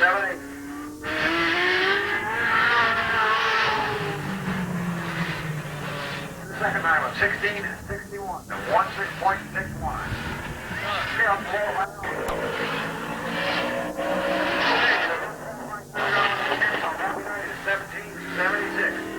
70. The second time of 1661 to 16.61. Okay, I'm qualified. 1776.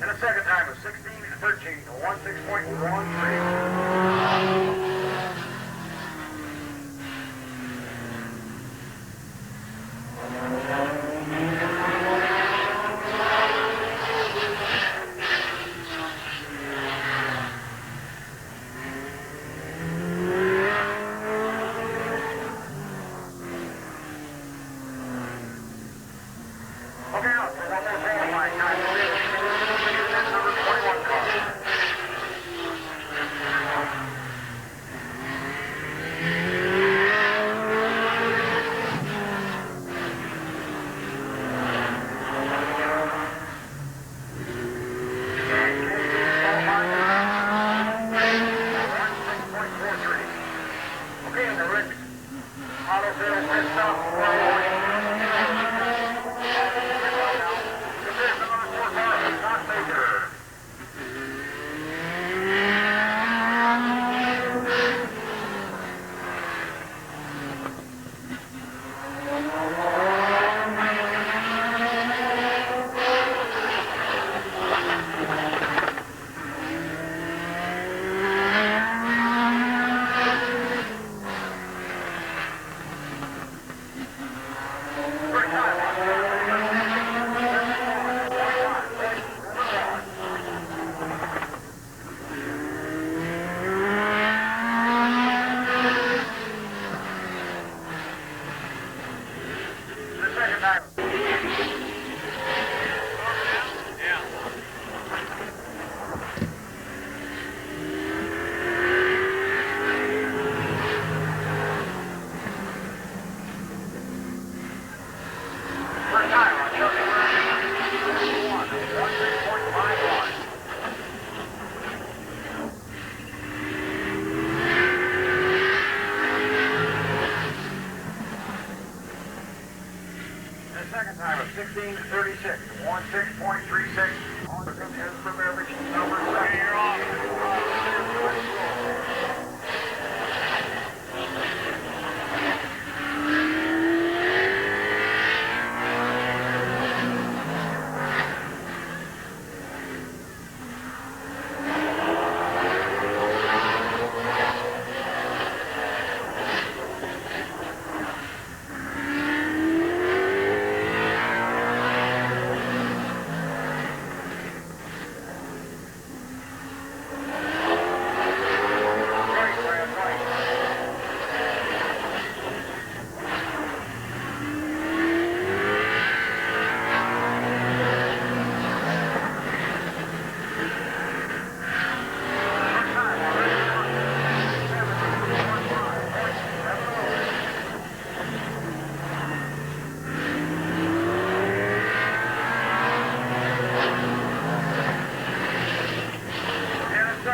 And a second time of 16 and 13 to 1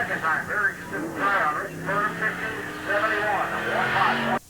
second time. Very consistent try on Rich Burn 5071. 1-5.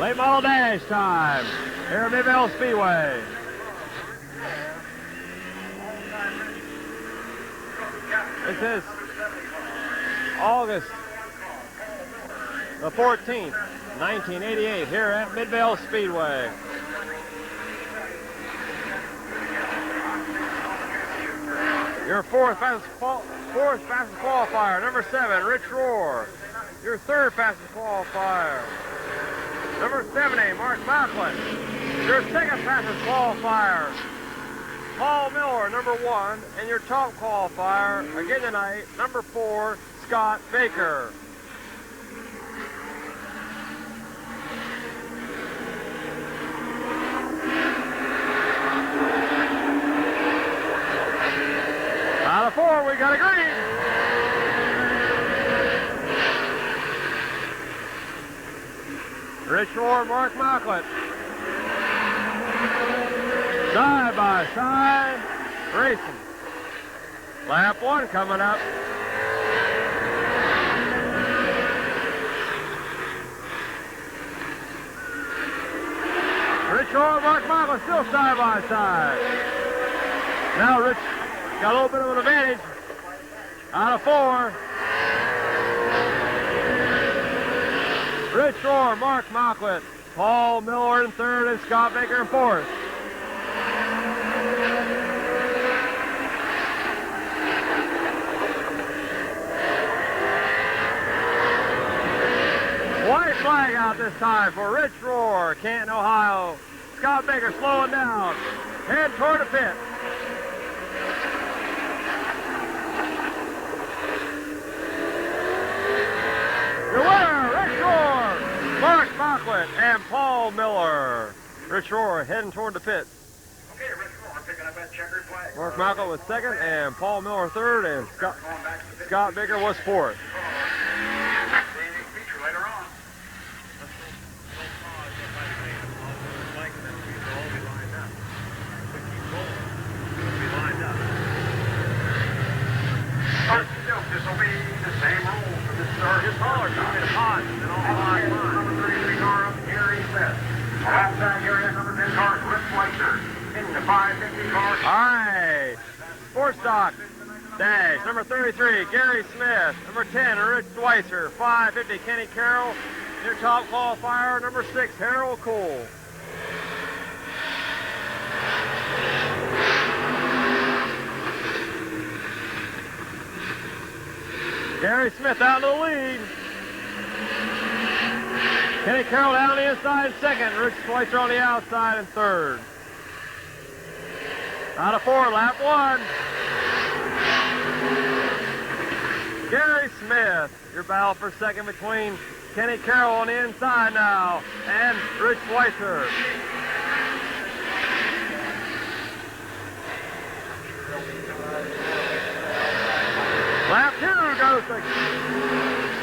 Late model dash time here at Mid-Vale Speedway. This is August the 14th, 1988 here at Mid-Vale Speedway. Your fourth fastest qualifier, number 7, Rich Rohr. Your third fastest qualifier, number 70, Mark Macklin. Your second fastest qualifier, Paul Miller, number 1. And your top qualifier, again tonight, number 4, Scott Baker. Out of 4, we got a green. Rich Rohr, Mark Macklin. Side by side, racing. Lap 1 coming up. Rich Rohr, Mark Macklin still side by side. Now Rich got a little bit of an advantage. Out of 4. Rich Rohr, Mark Macklin, Paul Miller in third, and Scott Baker in fourth. White flag out this time for Rich Rohr, Canton, Ohio. Scott Baker slowing down, head toward the pit. Your winner, Rich Rohr, Mark Macklin, and Paul Miller. Rich Rohr heading toward the pit. Okay, Rich Rohr picking up that checkered flag. Mark Macklin was second, and Paul Miller third, and Scott Baker was fourth. Feature later on. This will be the same rules for this start. His caller told me to pause, and all Number five. 33 car of Gary Smith. Outside area, number 10 car, Rich Schweitzer. In the 550 car. All right. Sports Stock dash, number 33, Gary Smith. Number 10, Rich Schweitzer. 550, Kenny Carroll. Your top qualifier, number 6, Harold Cole. Gary Smith out in the lead. Kenny Carroll down on the inside in second. Rich Schweitzer on the outside in third. Out of 4, lap 1. Gary Smith. Your battle for second between Kenny Carroll on the inside now and Rich Schweitzer. Lap 2 goes to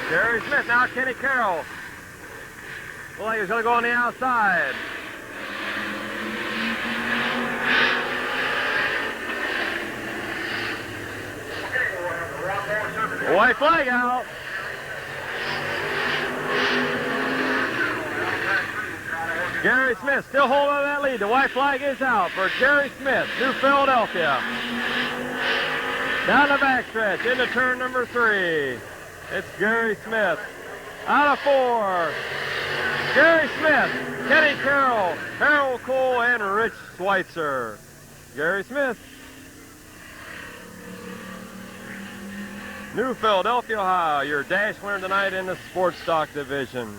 Gary Smith. Now Kenny Carroll. Looks like he's going to go on the outside. White flag out. Gary Smith still holding on that lead. The white flag is out for Gary Smith, New Philadelphia. Down the backstretch into turn number 3. It's Gary Smith. Out of 4. Gary Smith, Kenny Carroll, Harold Cole, and Rich Schweitzer. Gary Smith. New Philadelphia, Ohio, your dash winner tonight in the sports stock division.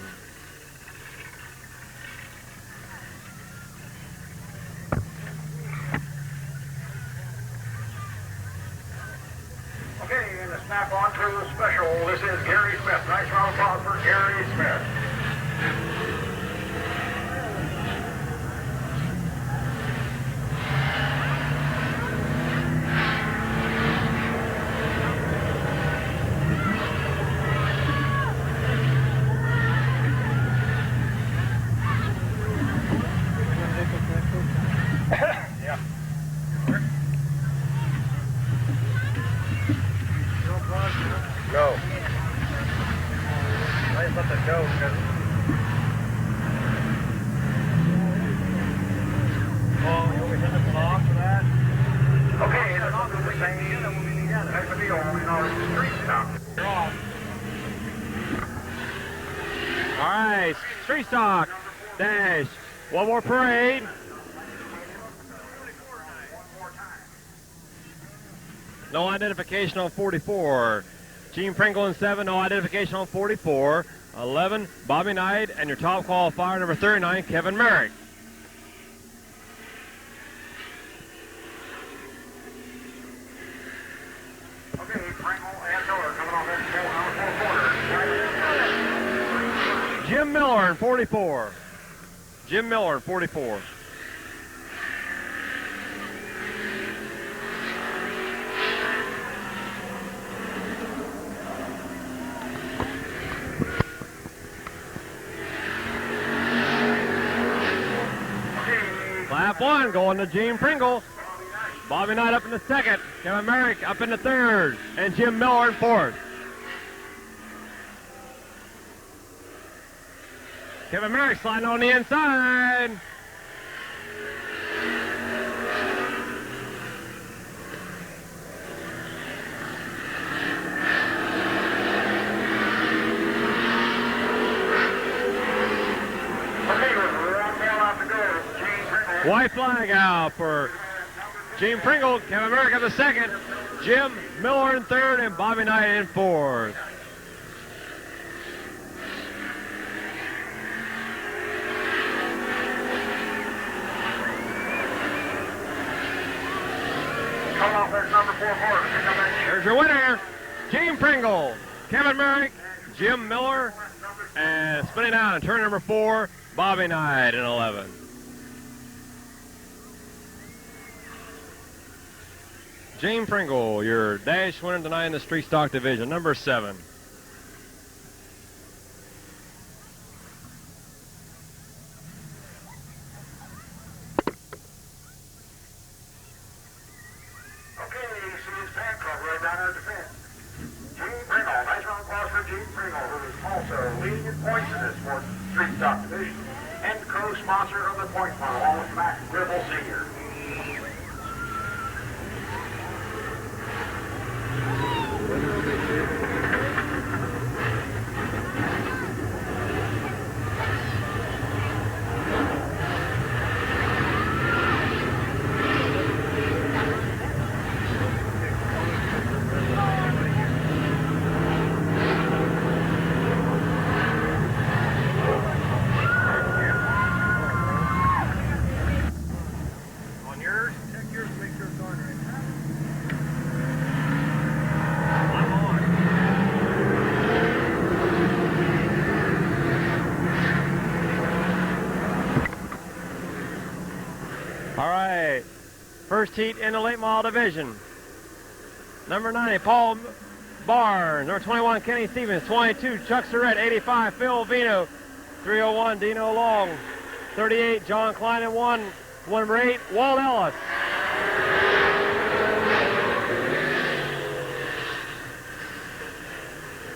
Okay, and a snap on to the special. This is Gary Smith. Nice round of applause for Gary Smith. Go. I just let that go because... Oh, you want me to turn this one off for that? Okay, and on to the same. That's the deal. We know it's the street stop. You're off. All right, street stock dash. One more parade. No identification on 44. Gene Pringle in 7, no identification on 44. 11, Bobby Knight, and your top qualifier, number 39, Kevin Merrick. Okay, Pringle and Miller coming off that corner. Jim Miller in 44. Jim Miller in 44. Lap 1 going to Gene Pringle. Bobby Knight up in the 2nd. Kevin Merrick up in the 3rd. And Jim Miller in 4th. Kevin Merrick sliding on the inside. White flag out for Gene Pringle. Kevin Merrick in the 2nd. Jim Miller in 3rd and Bobby Knight in 4th. Come off there's number 4 horse. There's your winner, Gene Pringle, Kevin Merrick, Jim Miller, and spinning out in turn number 4, Bobby Knight in 11. Gene Pringle, your dash winner tonight in the street stock division, number 7. Okay, see his fan club right down there at the fence. Gene Pringle, nice round of applause for Gene Pringle, who is also leading in points in this sports street stock division and co-sponsor of the point fund along with Max Gribble Sr. All right, first heat in the late model division. Number 90, Paul Barnes. Number 21, Kenny Stevens. 22, Chuck Surratt. 85, Phil Vino. 301, Dino Long. 38, John Klein in 1. Number 8, Walt Ellis.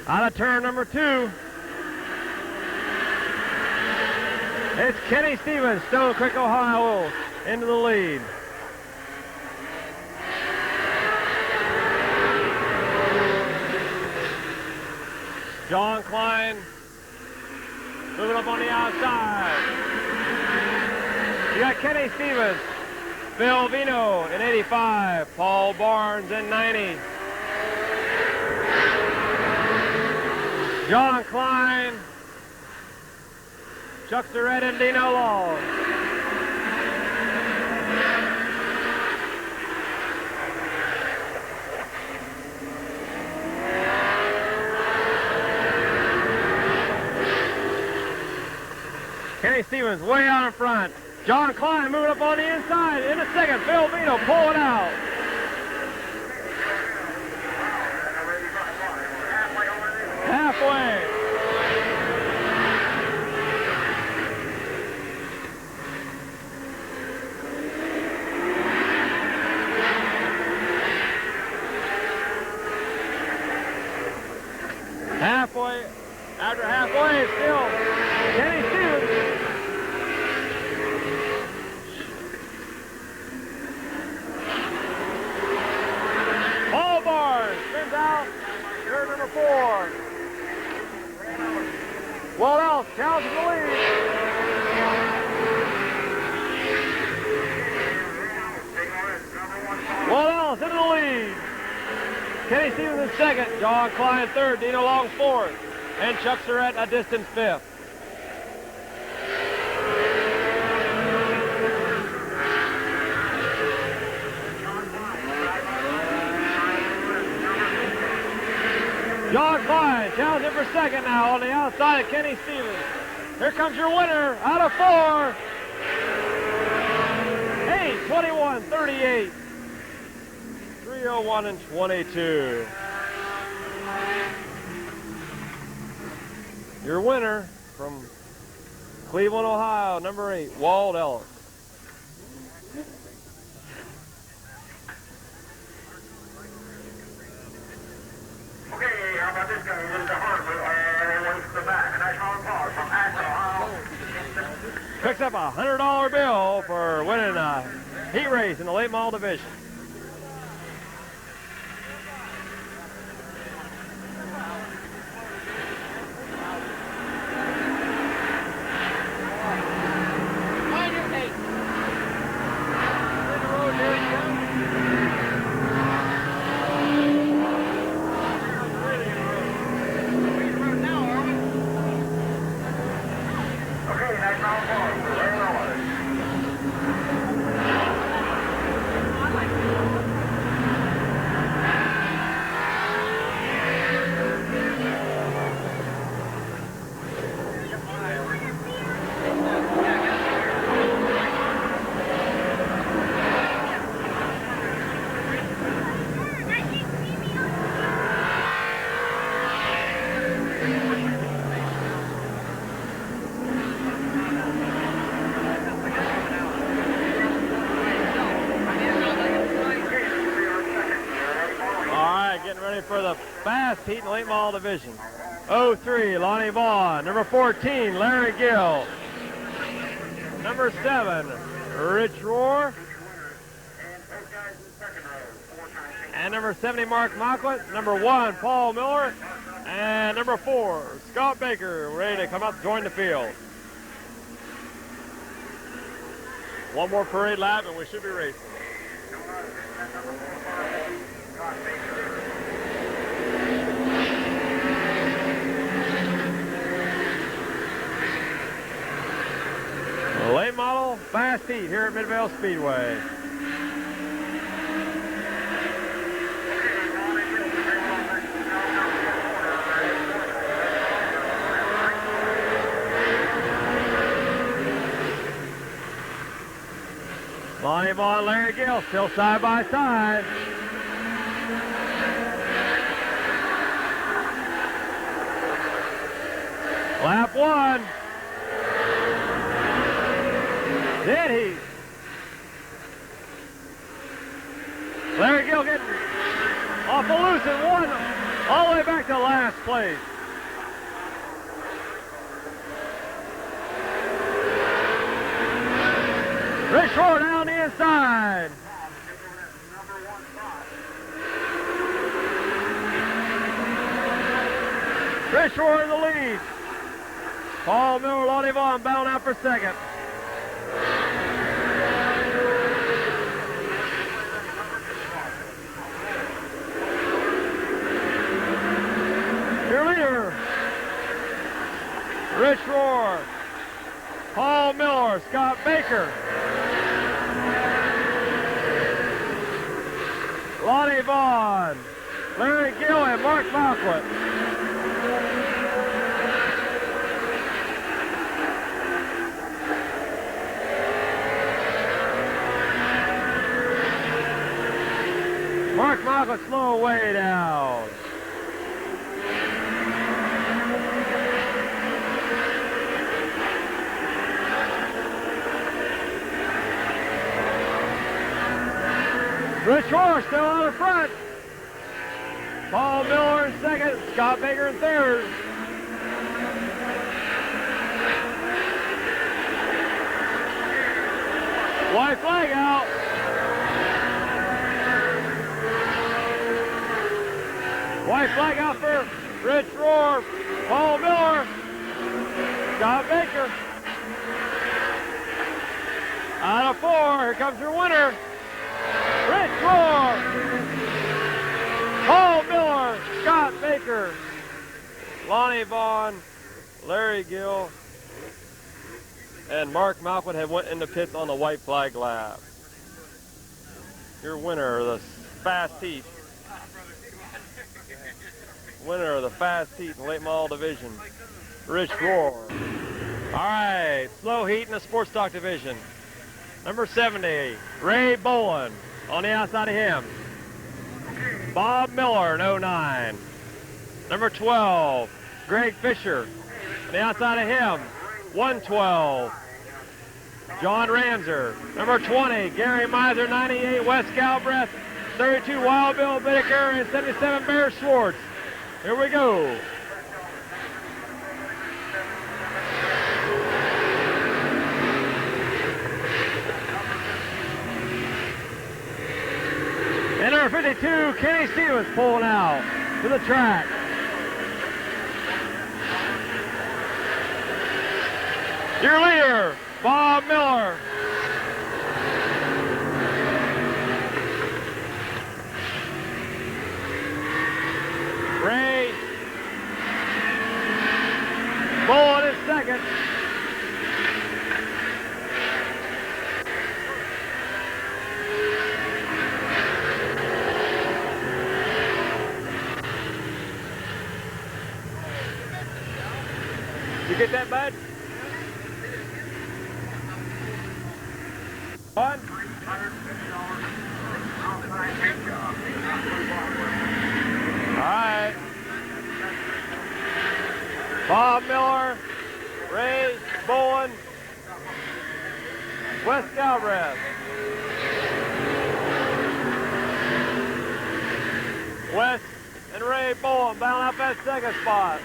Out of turn number 2. It's Kenny Stevens, Stone Creek, Ohio, into the lead. John Klein moving up on the outside. You got Kenny Stevens, Phil Vino in 85, Paul Barnes in 90. John Klein, Chuck Surratt and Dino Long. Kenny Stevens way out in front. John Klein moving up on the inside. In a second, Phil Vino pulling out. Halfway. Halfway. After halfway, still Kenny Stevens. Paul Barnes spins out. Turn number 4. Walt Ellis challenges the lead. Walt Ellis into the lead. Kenny Stevens in second. John Klein third. Dino Long fourth. And Chuck Surratt a distant 5th. John Klein challenging for second now on the outside of Kenny Stevens. Here comes your winner out of 4. 8:21:38. 3:01 and 22. Your winner from Cleveland, Ohio, number 8, Walt Ellis. Okay, how about this guy? This is the hardwood. Way to the back. A nice round of applause from Akron, Ohio. Picks up a $100 bill for winning a heat race in the late model division. For the fast heat in the late model division. 03, Lonnie Vaughn. Number 14, Larry Gill. Number 7, Rich Rohr. And number 70, Mark Mocklet. Number 1, Paul Miller. And number 4, Scott Baker, ready to come out and join the field. One more parade lap and we should be racing. Late model fast heat here at Midvale Speedway. Lonnie Vaughn and Larry Gill still side by side. Lap 1. Did he? Larry Gill getting off the loose and won all the way back to last place. Rich Roar down the inside. Rich Roar in the lead. Paul Miller, Lonnie Vaughn bound out for second. Your leader, Rich Roar, Paul Miller, Scott Baker, Lonnie Vaughn, Larry Gill, and Mark Malquit. Mark Malquit slow way down. Rich Roar still out in front. Paul Miller in second, Scott Baker in third. White flag out. White flag out for Rich Roar, Paul Miller, Scott Baker. Out of 4, here comes your winner. Rich Roar, Paul Miller, Scott Baker, Lonnie Vaughn, Larry Gill, and Mark Malquit have went into pits on the white flag lap. Your winner of the fast heat. Winner of the fast heat in the late model division, Rich Roar. All right, slow heat in the sports stock division. Number 70, Ray Bolin. On the outside of him, Bob Miller in 09. Number 12, Greg Fisher. On the outside of him, 112, John Ramser. Number 20, Gary Miser, 98, Wes Galbraith, 32, Wild Bill Bittaker, and 77, Bear Schwartz. Here we go. And number 52, Kenny Stevens pulling out to the track. Your leader, Bob Miller. Ray Bolin in second. You get that, bud? On. All right. Bob Miller, Ray Bolin, Wes Galbraith. Wes and Ray Bolin bound out that second spot.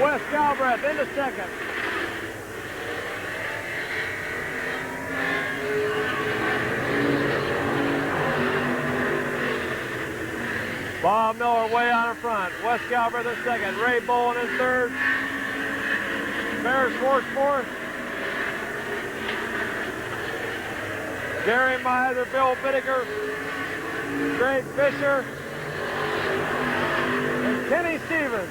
Wes Galbraith into second. Bob Miller way out in front. Wes Galbraith in second. Ray Bolin in third. Bear Schwartz fourth. Gary Miser, Bill Bittaker, Greg Fisher, and Kenny Stevens.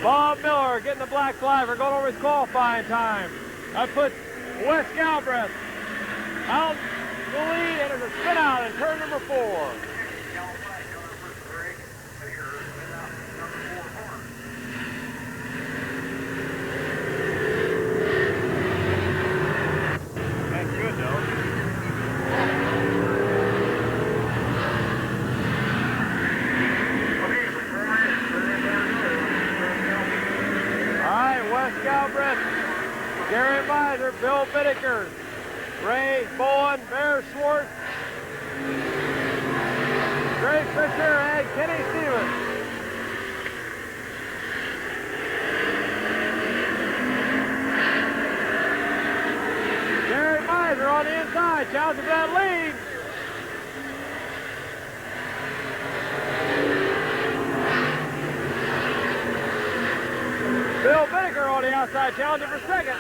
Bob Miller getting the black flag for going over his qualifying time. That puts Wes Galbraith out the lead, and there's a spin out in turn number 4. Miser, Bill Bittaker, Ray Bowen, Bear Schwartz, Greg Fisher, and Kenny Stevens. Gary Miser on the inside, challenging for that lead. Bill Baker on the outside, challenging for second.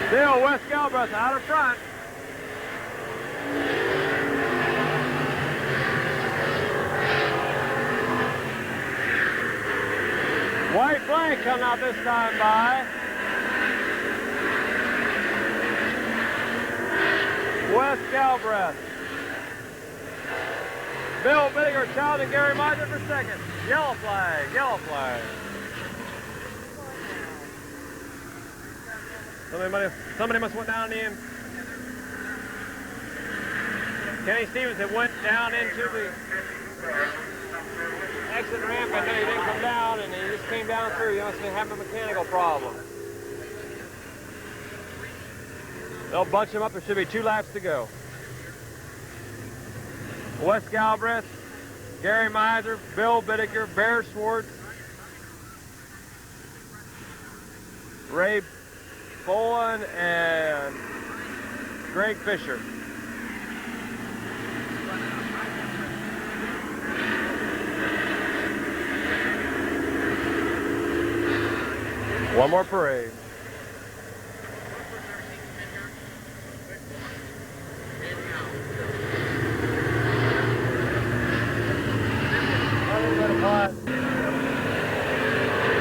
Still Wes Galbraith out in front. White flag coming out this time by Wes Galbraith. Bill Bittiger challenging Gary Miser for second. Yellow flag, yellow flag. Somebody must have went down in the end. Kenny Stevens had went down into the exit ramp and then he didn't come down and he just came down through. He must have had a mechanical problem. They'll bunch him up. There should be 2 laps to go. Wes Galbraith, Gary Miser, Bill Bittiker, Bear Schwartz, Ray Bowen, and Greg Fisher. One more parade.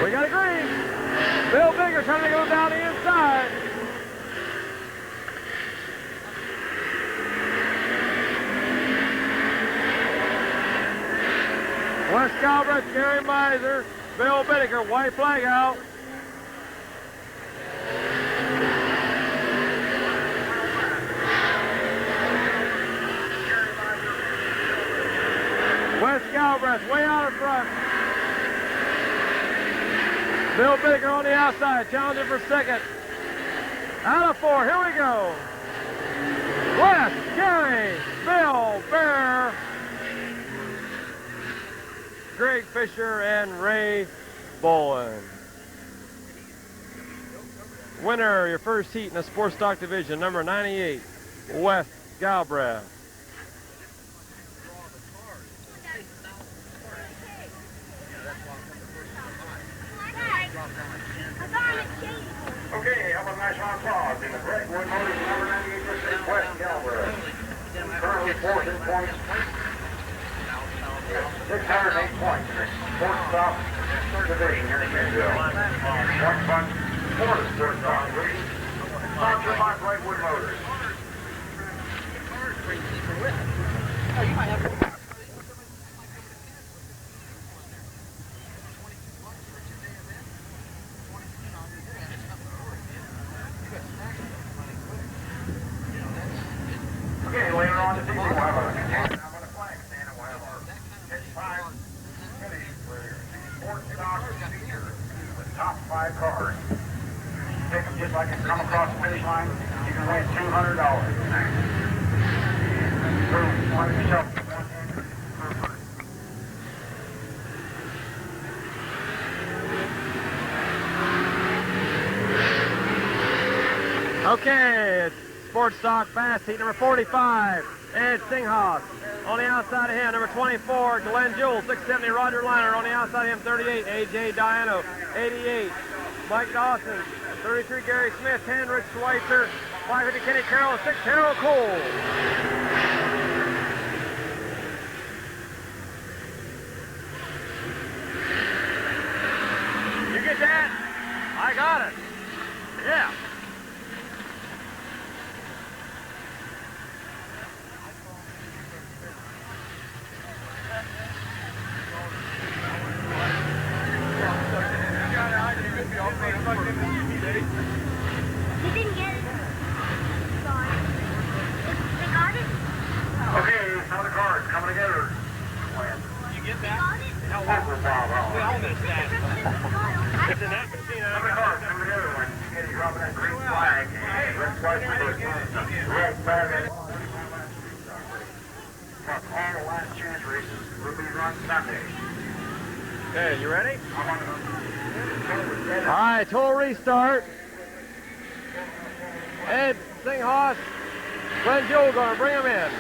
We got a green. Bill Bigger trying to go down the inside. Wes Galbraith, Gary Miser, Bill Bittiker, white flag out. Wes Galbraith way out in front. Bill Baker on the outside, challenging for second. Out of 4, here we go. Wes, Gary, Bill, Bear, Greg Fisher, and Ray Bowen. Winner, your first heat in the sports stock division, number 98, Wes Galbraith. Okay, how about a nice round of applause in the Brentwood Motors number 98% Wes Galbraith. Currently 4th in points. 608 points. Sports stock division here in Midvale. Point fund for the sports stock division. Sponsored by Brentwood Motors. Oh, you might have. Okay, later on this evening we'll have a container up on the flag stand and we'll have our pitch 5 finish for the sports stock feature with the top 5 cars. Pick them just like you come across the finish line, you can win $200. So, want yourself one entry per person. Okay, it's sports stock fast heat number 45, Ed Singhoff. On the outside of him, number 24, Glenn Jewell, 670, Roger Liner. On the outside of him, 38, A.J. Diano, 88, Mike Dawson, 33, Gary Smith, 10, Rich Schweitzer, 550, Kenny Carroll, 6, Harold Cole. You get that? I got it. Yeah. You didn't get it. Sorry. They got it? Okay, some of the cars coming together. You get that? local Bravo. We own this stat. It's in that machine. Number 4, number the other one. He's dropping that green flag. Red flag for red flag. All the last chance races will be run Sunday. Okay, you ready? All right, total restart. Ed Singhoss, Glenn Joe gonna bring him in.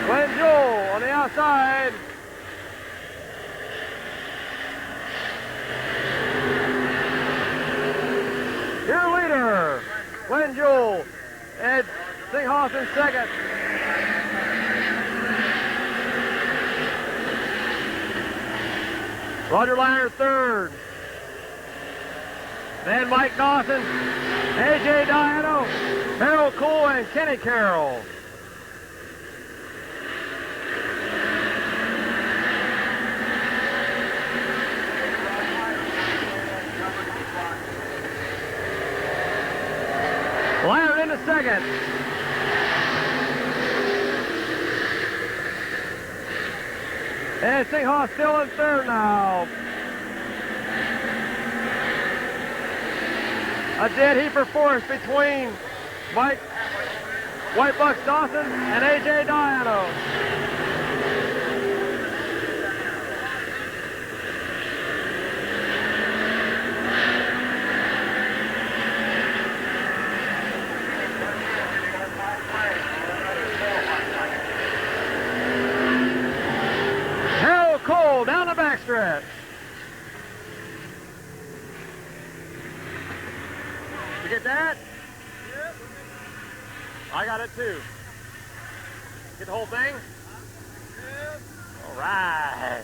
Glenn Joe on the outside. Your leader, Glenn Joel, Ed Singhoff in second. Roger Liner third. Then Mike Dawson, AJ Diano, Harold Cole, and Kenny Carroll. Liner into second. And Singhoff still in third now. A dead heat for fourth between Mike White Bucks Dawson and AJ Diano. Cole down the backstretch. You get that? Yep. I got it too. Get the whole thing? Yep. All right.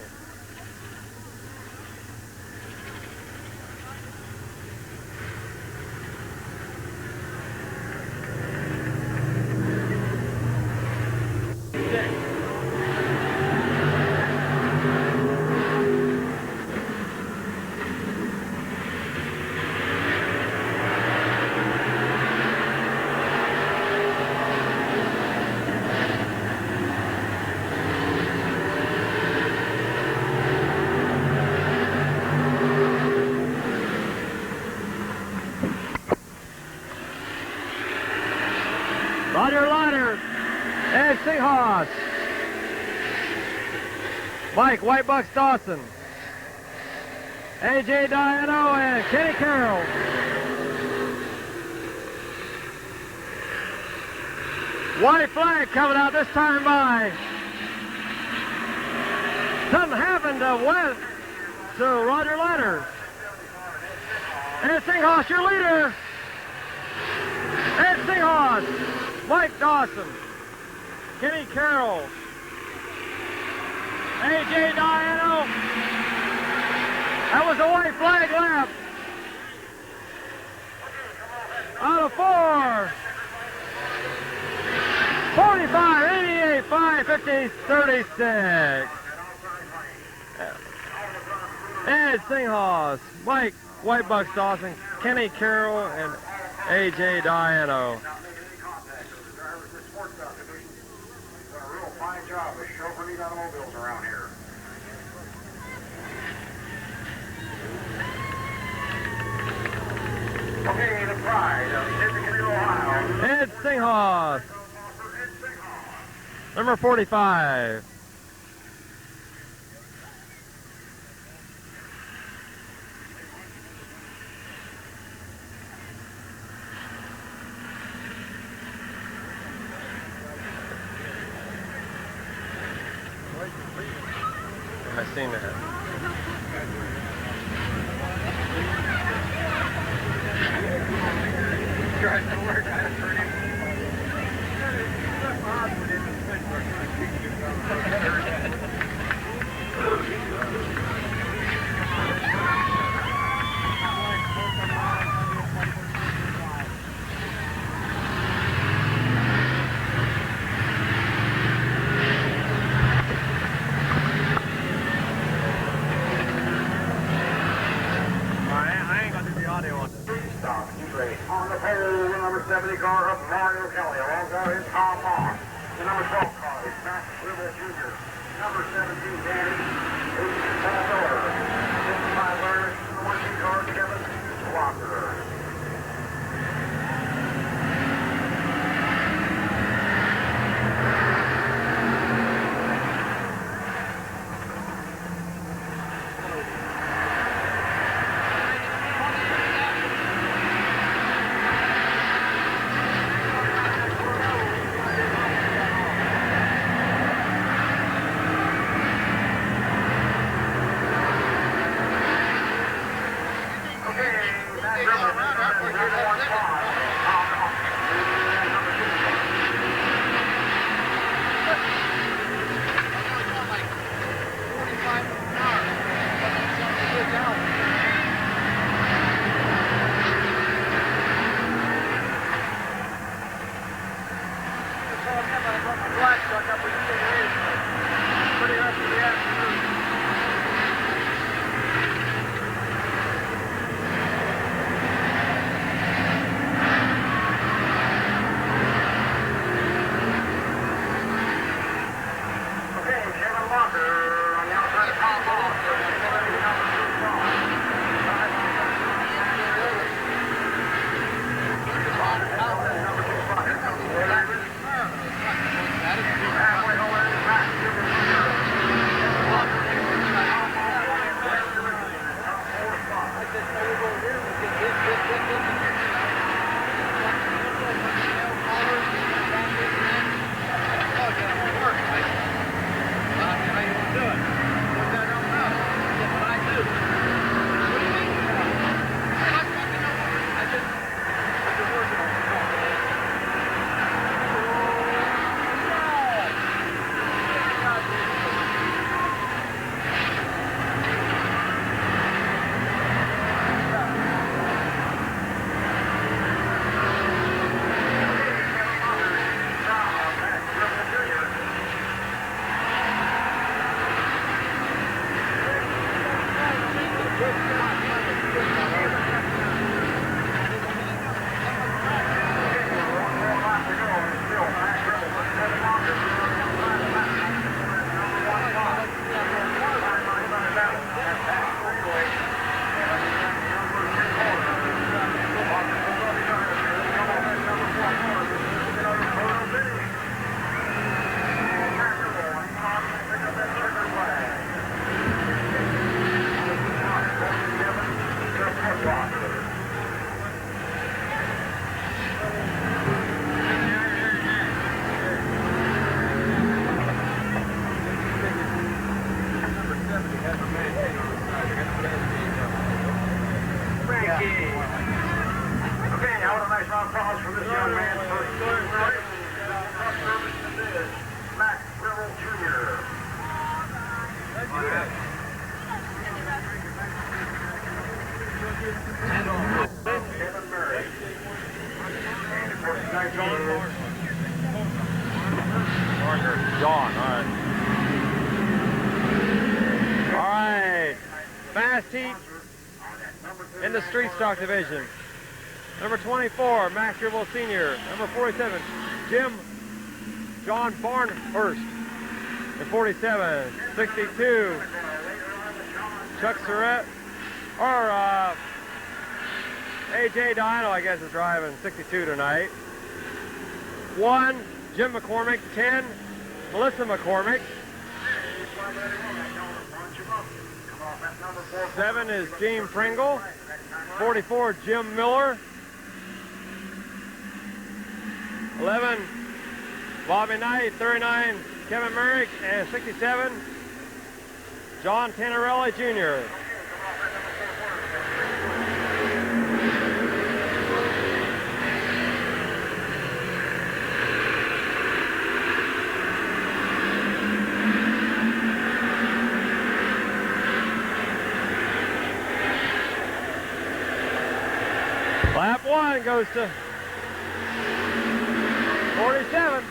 Roger Liner, Ed Singhoss, Mike White Bucks Dawson, AJ Diano, and Kenny Carroll. White flag coming out this time by. Something happened to Roger Liner. Ed Singhoss, your leader. Ed Singhoss. Mike Dawson, Kenny Carroll, AJ Diano. That was a white flag lap. Out of 4. 45, 88, 5, 50, 36. Ed Singhoss, Mike White Bucks Dawson, Kenny Carroll, and AJ Diano. Job of chauffeuring automobiles around here. Okay, the pride of Mid-Vid, Ohio. Ed Singhoff. Number 45. I've seen that. 70 car of Mario Kelly. Alongside his Tom Moss. The number 12 car is Max Ribble Jr. Number 17, Danny. 18, Paul Miller. 55 Larry. The 1 car, Kevin Walker. John, all right. Fast heat in the street stock division. Number 24, Max Gribble Sr. Number 47, John Barnhurst. And 47, 62, Chuck Surratt, or AJ Dino, I guess, is driving 62 tonight. 1, Jim McCormick. 10, Melissa McCormick. 7 is Gene Pringle. 44, Jim Miller. 11, Bobby Knight. 39, Kevin Merrick. And 67, John Tannerelli Jr. Lap 1 goes to 47.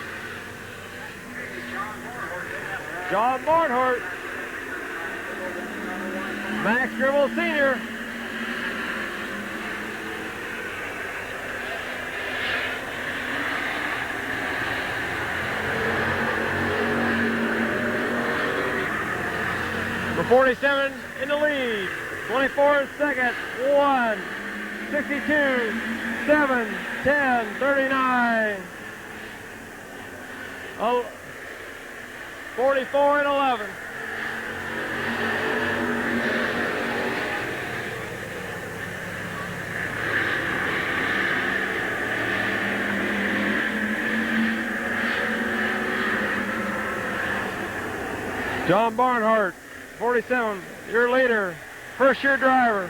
John Barnhart. Max Gribble Sr. 47 in the lead. 24 in second. 1, 62, 7, 10, 39. 44 and 11. John Barnhart, 47, your leader, first year driver.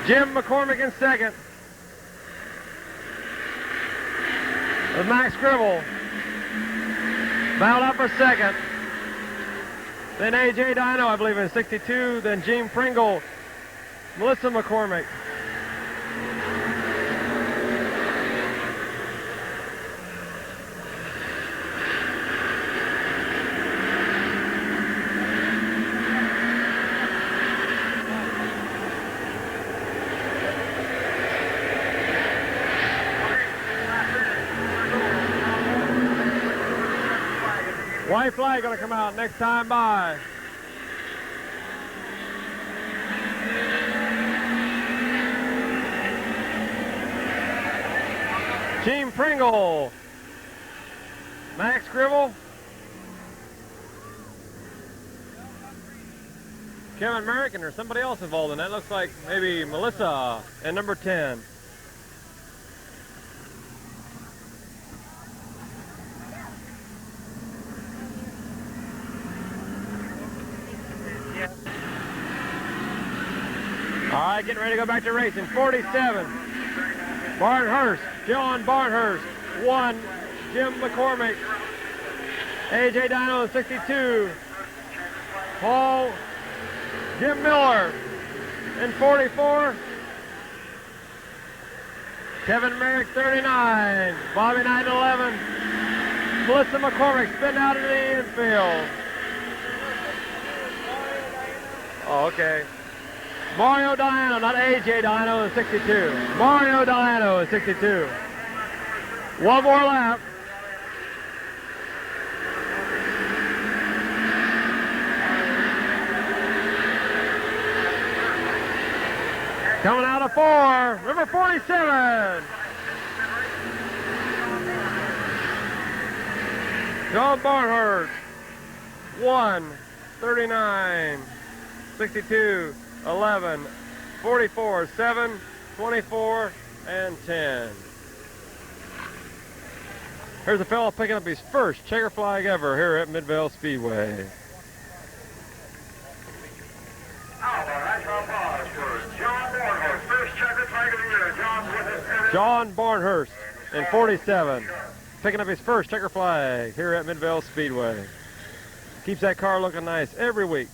Jim McCormick in second. With Max Gribble. Bound up for second. Then A.J. Dino, I believe, in 62. Then Gene Pringle. Melissa McCormick. White flag going to come out next time by. Gene Pringle. Max Gribble. Kevin Merrick, or somebody else involved in that. Looks like maybe Melissa and number 10. All right, getting ready to go back to racing. 47, Barnhurst, John Barnhurst. 1, Jim McCormick. A.J. Dino in 62. Paul, Jim Miller in 44. Kevin Merrick, 39. Bobby Knight, 11. Melissa McCormick spin out into the infield. Oh, okay. Mario Diano, not A.J. Diano in 62. Mario Diano in 62. One more lap. Coming out of 4, number 47. John Barnhart. 1, 39, 62. 11, 44, 7, 24, and 10. Here's a fellow picking up his first checker flag ever here at Midvale Speedway. John Barnhurst in 47, picking up his first checker flag here at Midvale Speedway. Keeps that car looking nice every week.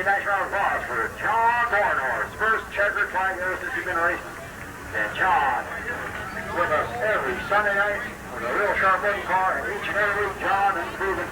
Nice round of applause for John Barnhart, first checkered flag ever since he's been racing. And John, with us every Sunday night with a real sharp looking car, and each and every week, John improving.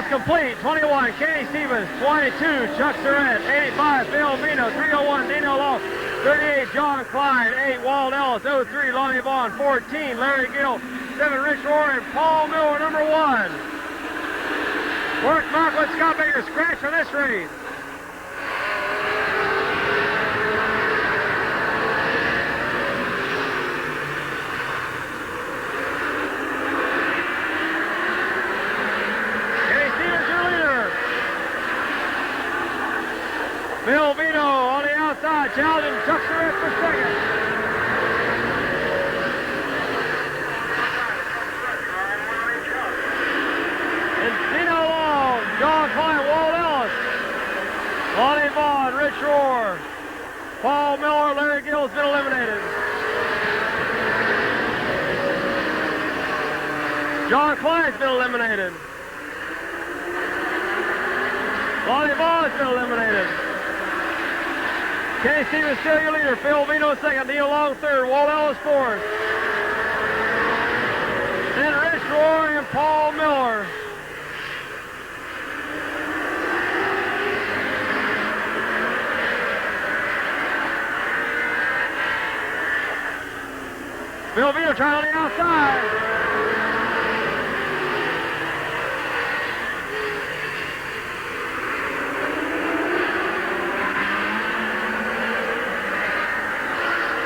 Complete. 21, Kenny Stevens. 22, Chuck Surratt. 85, Phil Vino. 301, Dino Law. 38, John Klein. 8, Walt Ellis. 03, Lonnie Vaughn. 14, Larry Gill. 7, Rich Rohr. And Paul Miller, number 1. Mark Markwood, Scott Baker, scratch for this race. Bill Vino on the outside, challenging Chuck Surratt for second. And Dino Long, John Klein, Walt Ellis, Lonnie Vaughn, Rich Rohr, Paul Miller, Larry Gill's been eliminated. John Klein's been eliminated. Lonnie Vaughn's been eliminated. Kenny Stevens still your leader. Phil Vino second. Neil Long third. Walt Ellis fourth. Then Rich Rohr and Paul Miller. Phil Vino trying on the outside.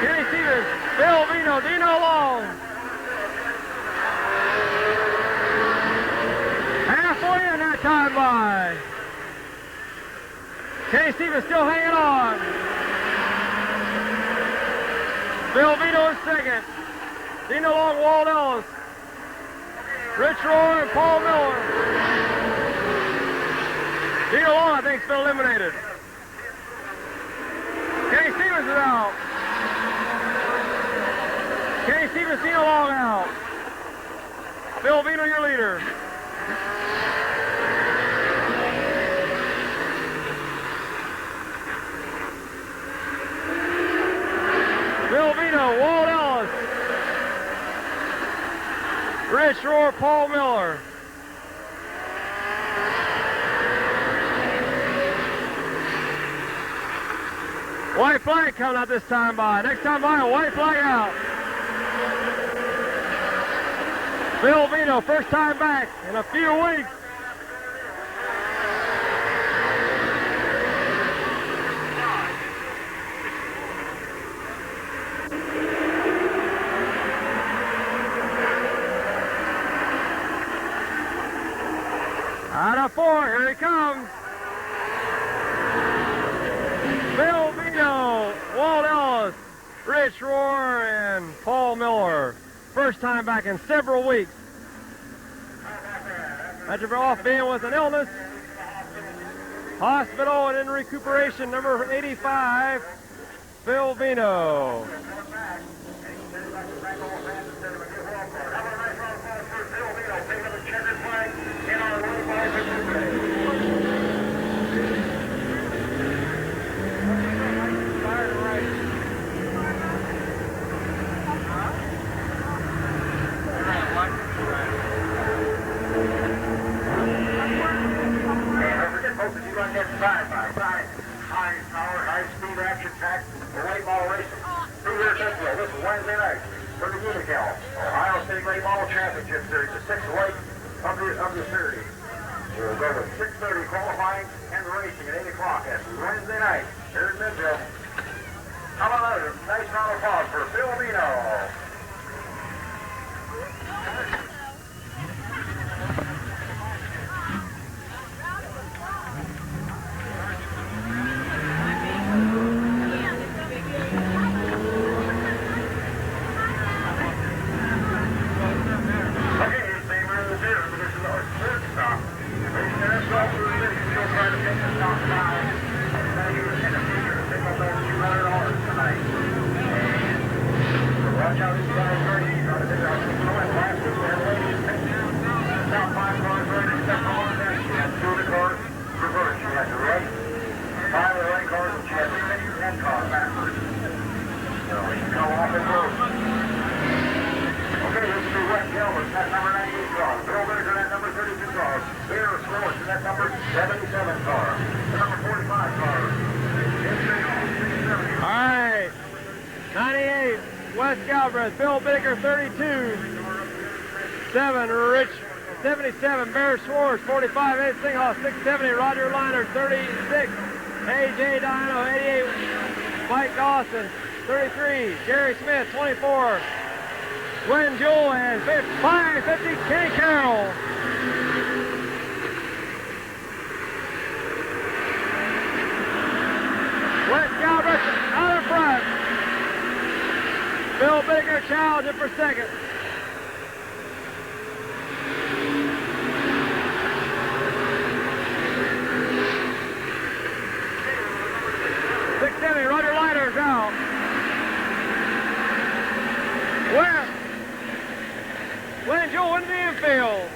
Kenny Stevens, Bill Vino, Dino Long. Halfway in that time by. Kenny Stevens still hanging on. Bill Vino is second. Dino Long, Walt Ellis. Rich Rohr and Paul Miller. Dino Long, I think, has been eliminated. Kenny Stevens is out. Kenny Stevens, Dino Long out. Bill Vino, your leader. Bill Vino, Walt Ellis. Rich Rohr, Paul Miller. White flag coming out this time by. Next time by, a white flag out. Bill Vino, first time back in a few weeks. Out of four, here he comes. Bill Vino, Walt Ellis, Rich Rohr, and Paul Miller. First time back in several weeks. After off being with an illness, hospital and in recuperation, number 85, Phil Vino. High-speed action-packed late model racing. 2 years into this is Wednesday night for the Unical Ohio State Late Model Championship Series, the 6th leg of the series. We'll go to 6:30 qualifying and the racing at 8 o'clock. That's Wednesday night here in Mid-Vid. How about a nice round of applause for Phil Vino. Bill Baker, 32. 7, Rich, 77. Bear Schwartz, 45. Ed Singhoff, 670. Roger Liner, 36. A.J. Dino, 88. Mike Dawson, 33. Jerry Smith, 24. Gwen Jewell has 550. Kenny Carroll. Bill Baker challenging for second. 670, Roger Lighters out. Glenn Joel into the infield.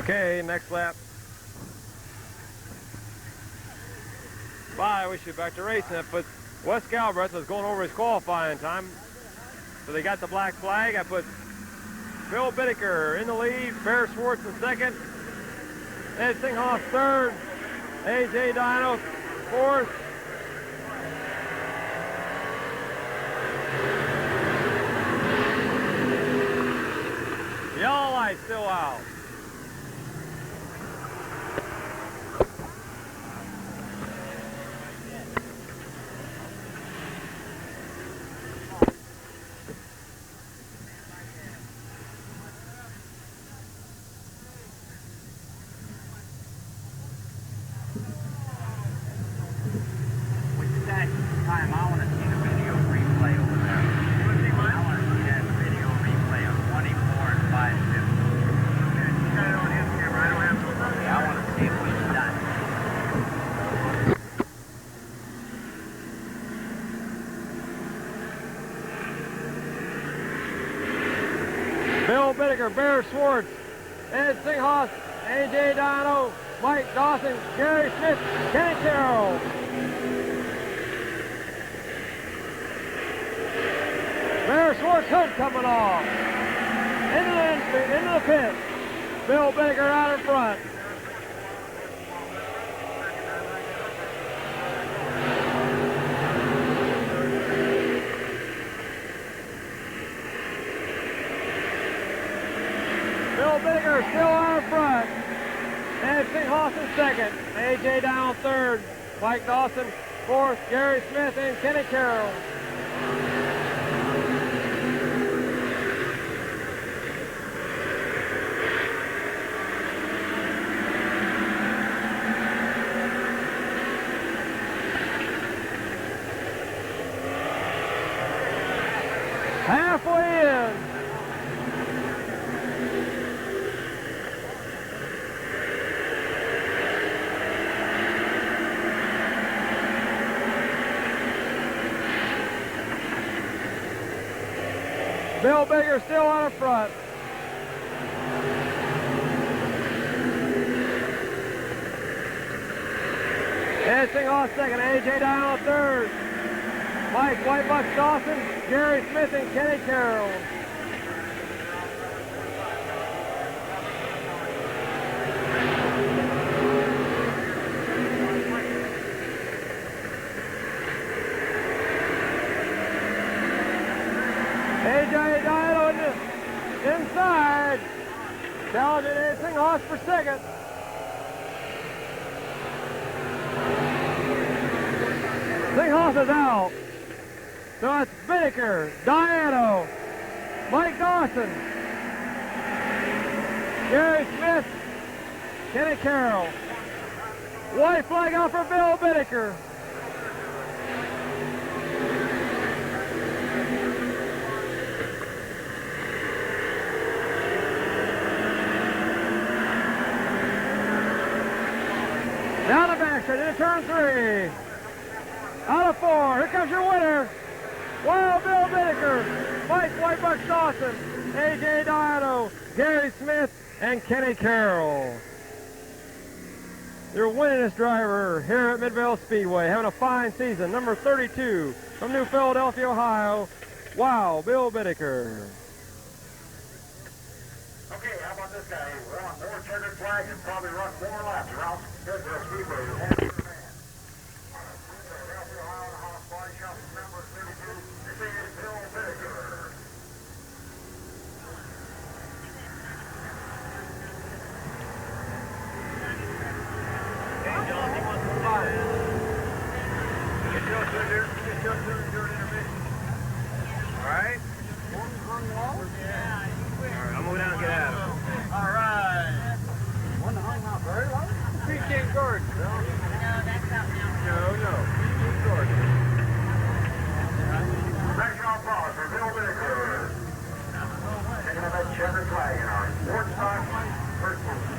Okay, next lap. Bye, we should back to racing. But Wes Galbraith was going over his qualifying time. So they got the black flag. I put Bill Bittaker in the lead, Bear Schwartz in second, Ed Singhoff third, AJ Dino fourth. Yellow light still out. Bill Bittaker, Bear Schwartz, Ed Singhoff, AJ Dino, Mike Dawson, Gary Smith, Kenny Carroll. Bear Schwartz hood coming off. Into the pit. Bill Bittaker out in front. Bill Bittaker still out in front. Ed Singhoff in second. AJ down third. Mike Dawson fourth. Gary Smith and Kenny Carroll. Halfway in. Bill Bigger still on the front. Dancing on second, AJ Dye on third. Mike Whitebuck Dawson, Gary Smith, and Kenny Carroll. AJ Dye on the inside. Challenging Dancing Horse for second. Sing Horse is out. So it's Bittaker, Diano, Mike Dawson, Gary Smith, Kenny Carroll. White flag out for Bill Bittaker. Down the backstretch into turn 3. Out of 4, here comes your winner. Wild Bill Bittaker, Mike Whitebuck Dawson, AJ Diano, Gary Smith, and Kenny Carroll. Your winningest driver here at Midvale Speedway, having a fine season, number 32 from New Philadelphia, Ohio, Wow Bill Bittaker. Okay, how about this guy? We want more checkered flags and probably run more laps around Midvale Speedway. Alright? I'm going down and get at him. Alright. One that hung out very long? King Gordon. No, that's out now. No. King Gordon. Next round applause for Bill Bittaker. Taking up that checkered flag in our sports stock first move.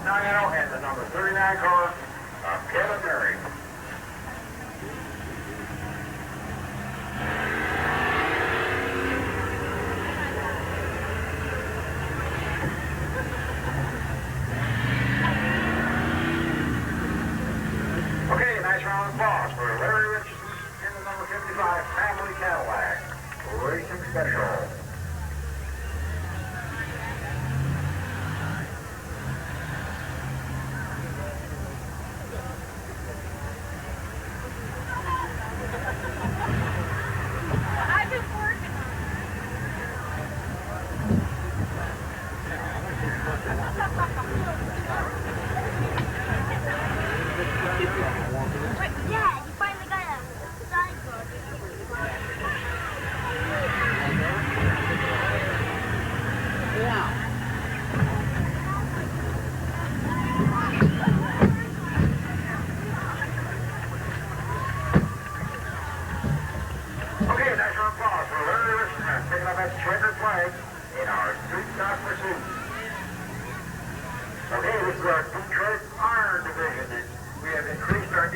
Diana and the number 39 car of Kevin Murray. Okay, nice round of applause for Larry Richardson in the number 55 Family Cadillac Racing Special. Okay, this is our Detroit Iron Division. We have increased our...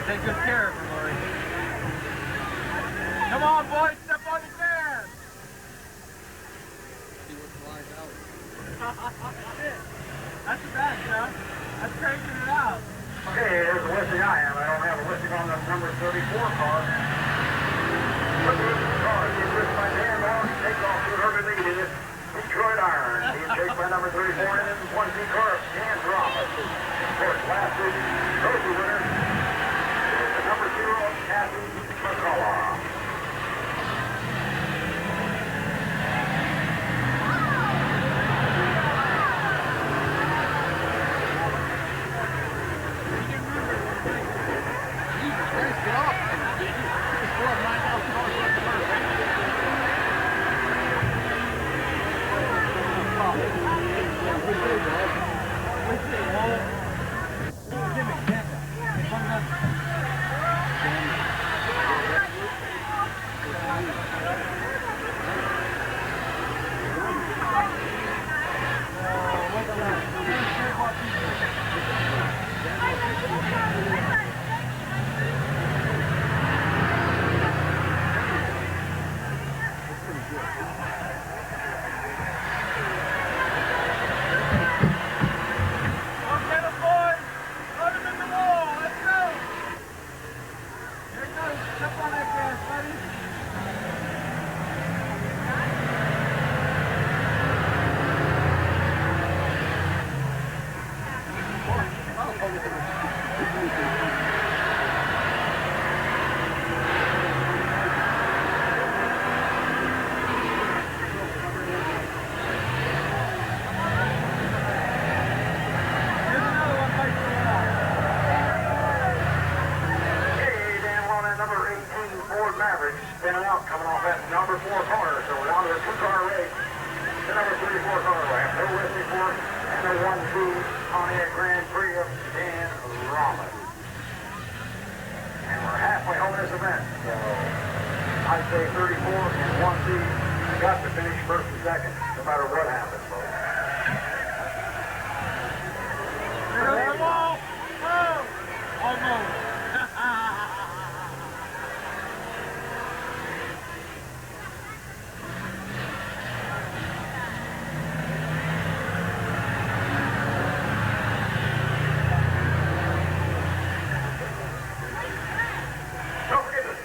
Take good care of her, Lori. Come on, boys, step on the gas! See what flies out. That's the best, John. That's cranking it out. Okay, here's the listing I have. I don't have a listing on the number 34 car. But the car is being by Dan Long. Takes off to her lead in it. Detroit Iron. Being chased by number 34 and in the 1C car of Dan Roberts. Of course, last week's trophy winner is the number 0 Kathy McCullough. Coming off that number 4 corner, so we're down to a 2-car race. The number 34 car ramp, no listing for it, and the 1-2 Pontiac Grand Prix of Dan Rollins. And we're halfway home in this event, so I'd say 34 and 1C got to finish first and second, no matter what happens, folks. Almost.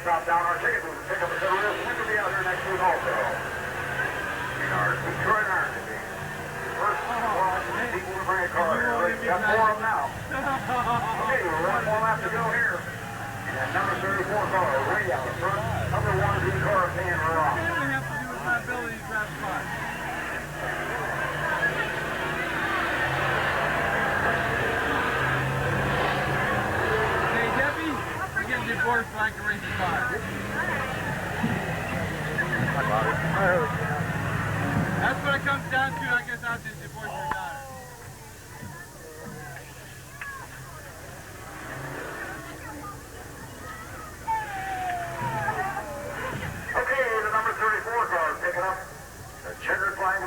Drop down our ticket booth and pick up a set of real winter be out here next week also. In our Detroit Iron Division. First one, people to bring a car here. We've got 4 of them now. Okay, we're 1 more lap to go here. And that number 34 car way out in front. Number 1 is car of Dan Ross. What do we have to do with my ability to grab spot? Divorce like a race car. That's what it comes down to, I guess, out to divorce your daughter.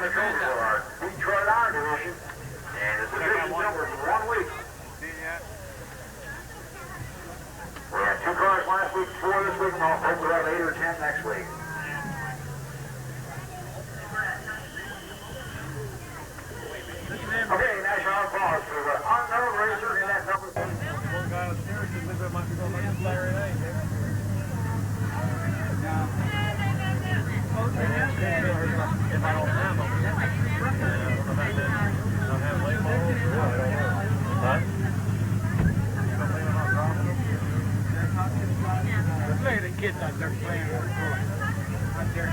the code for our Detroit Iron Division. And his division's number for 1 week. We had 2 cars last week, 4 this week, and I'll hope we'll have 8 or 10 next week. Okay, national applause for the unknown racer in that number. One guy upstairs who lives might be going like Saturday night. If I don't have them. I don't have late models. Huh? Look at the kids out there playing with toys. Right there.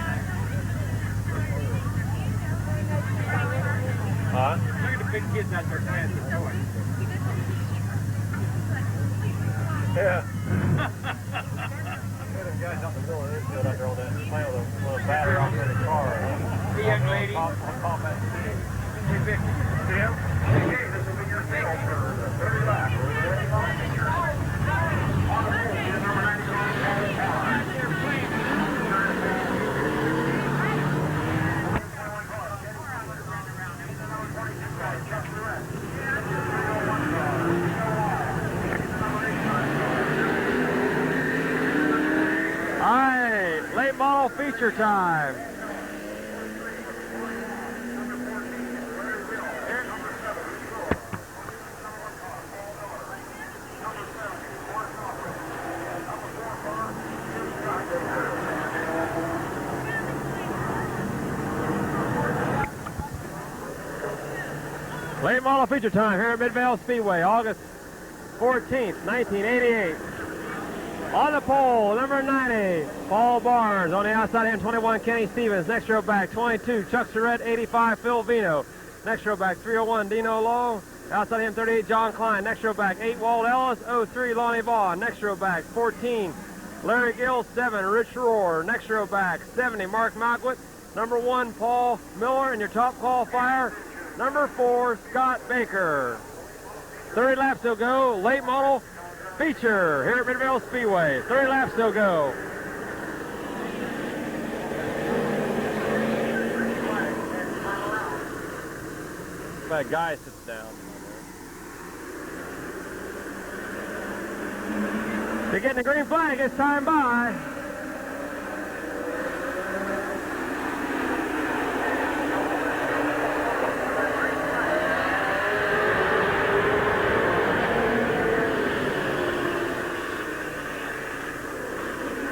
Huh? Look at the big kids out there playing with toys. Yeah. Guys out the middle of this field out there all day, playing with a little battery off in the car. The young lady. I'll call back. 350. Yeah. Okay, this will be your field for the 30 lap. We're ready on the picture. On the pole, is number 94. All right, late model feature time. Late model feature time here at Midvale Speedway, August 14th, 1988. On the pole, number 90, Paul Barnes. On the outside, M21, Kenny Stevens. Next row back, 22, Chuck Surratt, 85, Phil Vino. Next row back, 301, Dino Long. Outside M38, John Klein. Next row back, 8, Walt Ellis, 03, Lonnie Vaughn. Next row back, 14, Larry Gill, 7, Rich Rohr. Next row back, 70, Mark Malquit. Number 1, Paul Miller. And your top qualifier, number 4, Scott Baker. 30 laps to go, late model feature here at Midvale Speedway. 30 laps to go. That guy sits down. They're getting the green flag, it's time by.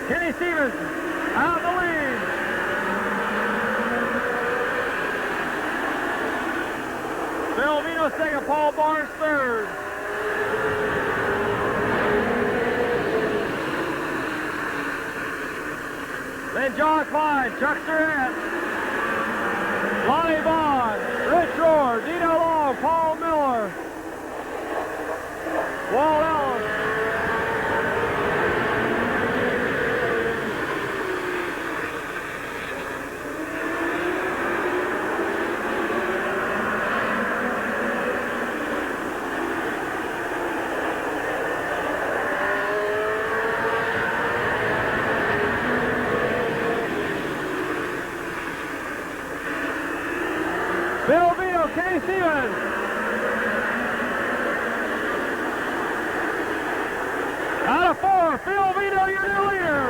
Kenny Stevens out of the lead. Phil Vino second, Paul Barnes third. Then John Klein, Chuck Surratt, Lonnie Vaughn, Rich Rohr, Dino Long, Paul Miller, Walt Ellis. Phil Vino, Kenny Stevens. Out of 4, Phil Vino, your new leader.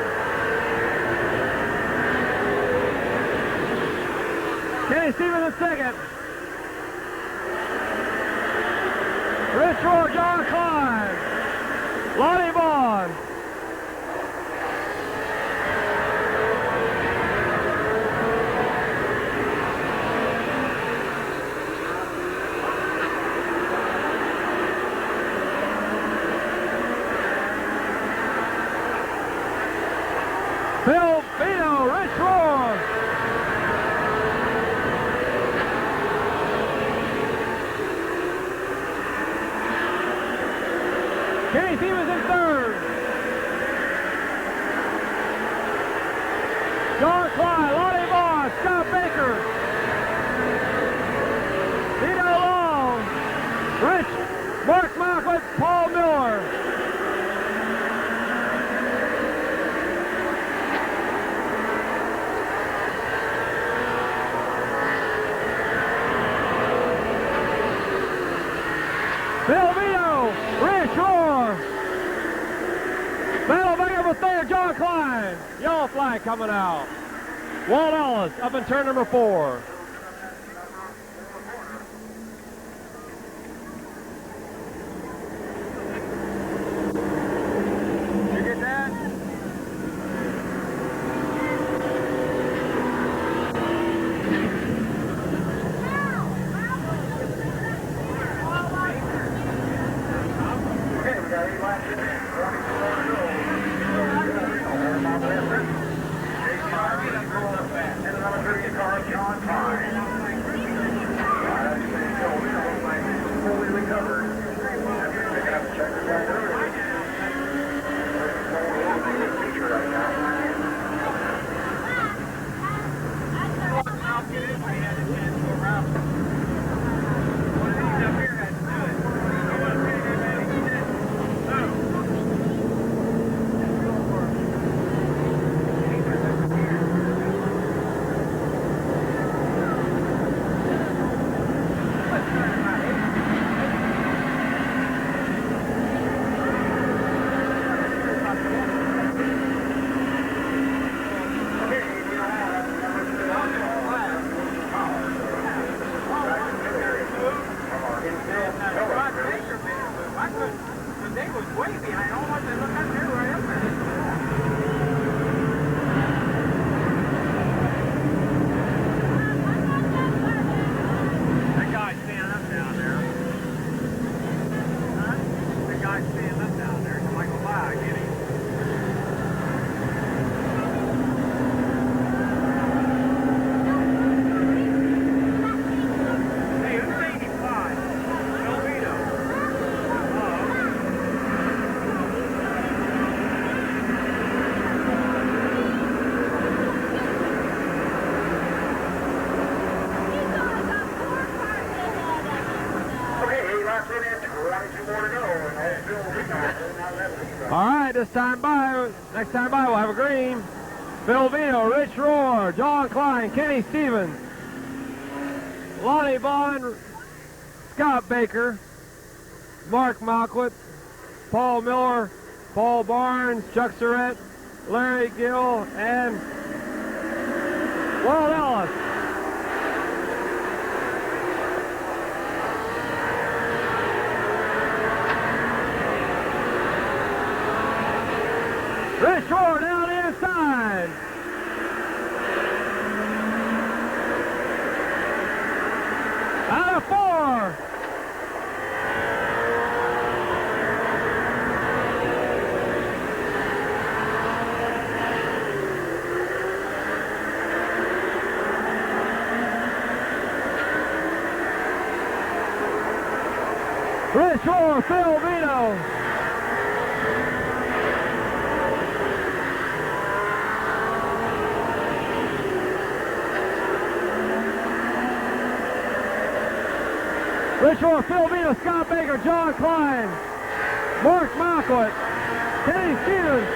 Kenny Stevens in second. Rich Rohr, John Klein. Lonnie Vaughn. Phil Vino, Rich Rohr. Kenny Stevens in third. John Klein, Lonnie Vaughn, Scott Baker. Dino Long, Rich, Mark Malquit, Paul Miller. Yellow flag coming out. Walt Ellis up in turn number 4. You get that? Okay, we got 8 laps in there. 24 to go. And another 30 car, John Klein. Fully recovered. They're going to check this out early. Feature right now. Next time by, we'll have a green. Phil Vito, Rich Rohr, John Klein, Kenny Stevens, Lonnie Vaughn, Scott Baker, Mark Malquit, Paul Miller, Paul Barnes, Chuck Surratt, Larry Gill, and Walt Ellis. Rich Rohr down the inside. Out of 4. Rich Rohr, Phil Vito. Rich Rohr, Phil Vito, Scott Baker, John Klein, Mark Malquit, Kenny Stevens,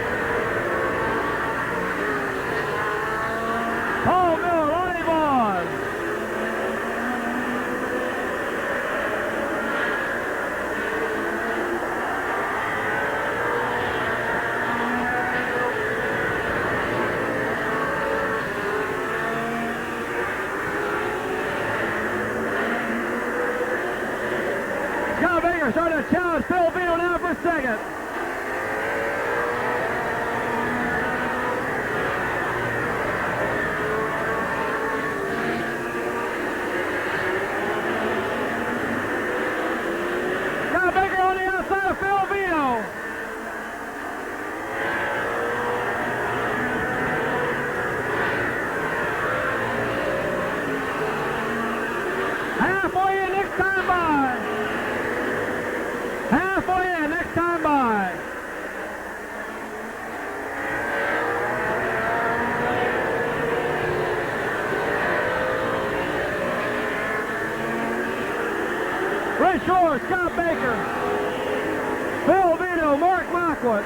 Paul Miller, Lonnie Vaughn. Scott Baker starting to challenge Phil Vito now for second. Scott Baker on the outside of Phil Vito. Halfway in next time by. Halfway in, next time by. Rich Rohr, Scott Baker, Phil Vito, Mark Malquit.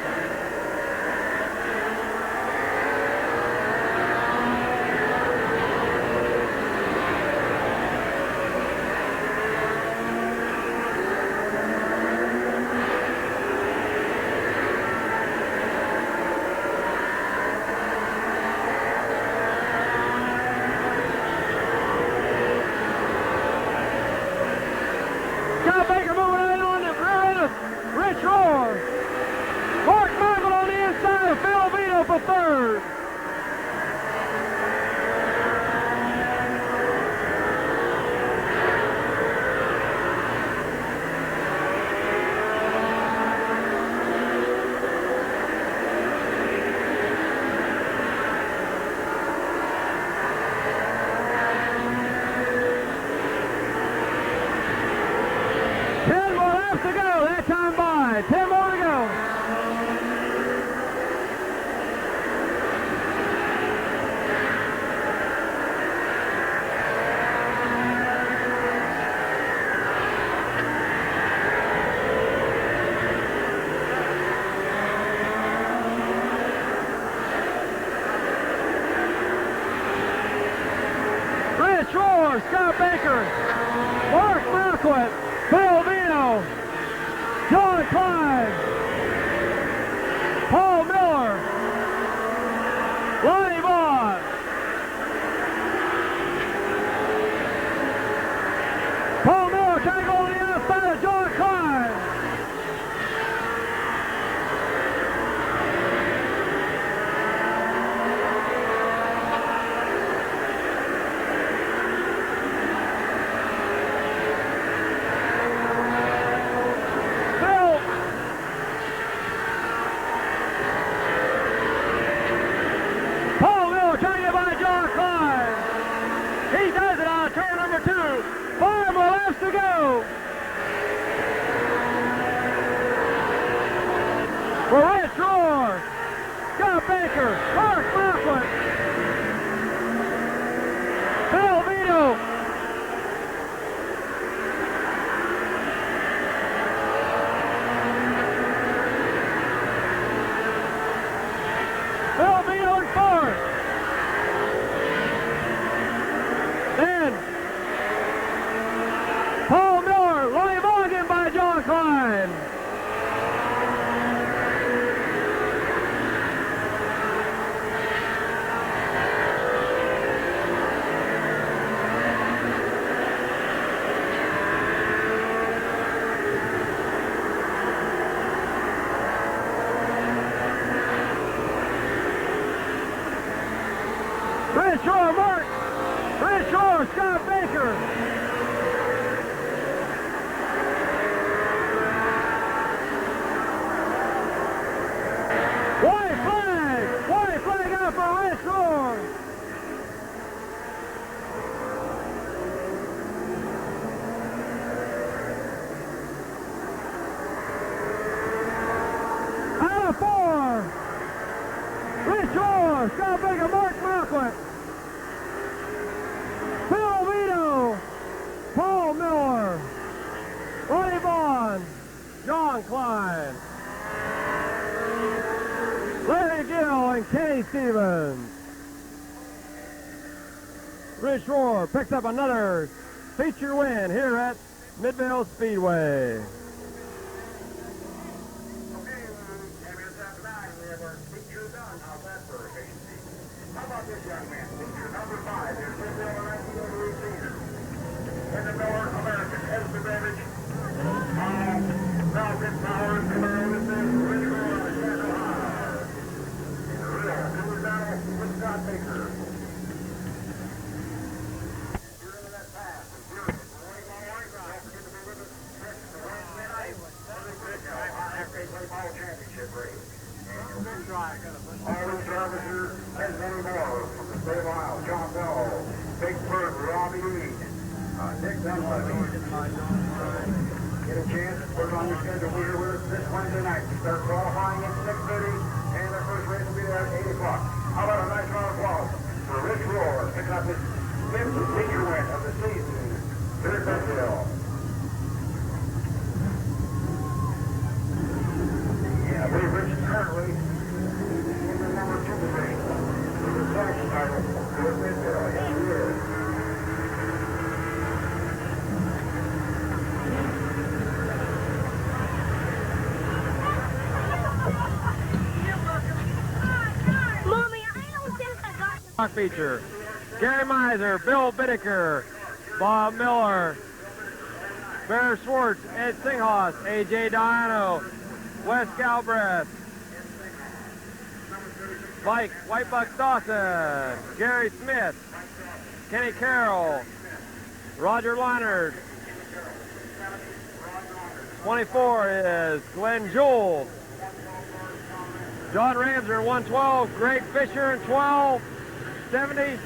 Scott Baker, Mark Malquit, Bill Vino, John Klein, Paul Miller, Lonnie Vaughn, Paul Miller trying to go to the outside of John Klein. Paul Miller trying to get by John Klein. He does it on turn number 2. 5 more laps to go. For Rich Roar, Scott Baker, Mark Malquit, Bill Vito, Bill Vito in 4th. Then Paul Miller, Lonnie Vaughn getting by John Klein. Rich Roar, Scott Baker. White flag out for Rich Roar. Out of 4. Rich Roar, Scott Baker, Mark Malquit, Bill Vito, Paul Miller, Lonnie Vaughn, John Klein, Larry Gill, and Kenny Stevens. Rich Roar picks up another feature win here at Midvale Speedway. How about this young man? Feature number 5. Here's Mid-Vid 1988 season. In the Miller American heads the beverage. Falcon Power and Camaro. This is Rich Roar on the Shadow High. In the real Miller battle with Scott Baker. You're into that pass. It's beautiful. Don't forget to be with us next Wednesday night. Play ball championship race. All these drivers here and many more from the state of Ohio. John Bell, Big Bird, Robbie Reed, Nick Dunlevy. Get a chance, put it on your schedule. We're here with us this Wednesday night. We start qualifying at 6:30, and their first race will be there at 8 o'clock. How about a nice round of applause for Rich Roar, picking up his 5th feature win of the season here at Midvale. Yeah, I believe Rich is currently in the number 2 position. The selection title for Midvale. Yes, he is. Mommy, I don't think I got Feature. Gary Miser, Bill Bittaker, Bob Miller, Bear Schwartz, Ed Singhaus, AJ Diano, Wes Galbraith, Mike Whitebuck Dawson, Gary Smith, Kenny Carroll, Roger Leonard. 24 is Glenn Jewell. John Ramser in 112, Greg Fisher in 1270,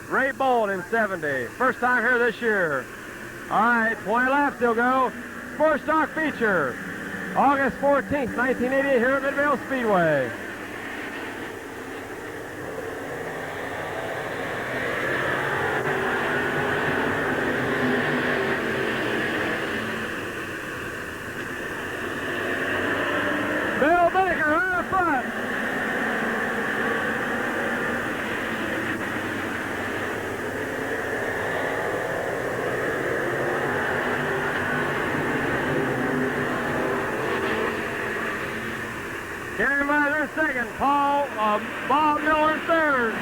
Ray Bolt in 70. First time here this year. All right, 20 laps still go. Sports Stock Feature, August 14th, 1988 here at Midvale Speedway. Bill Baker out front. second. Bob Miller in third.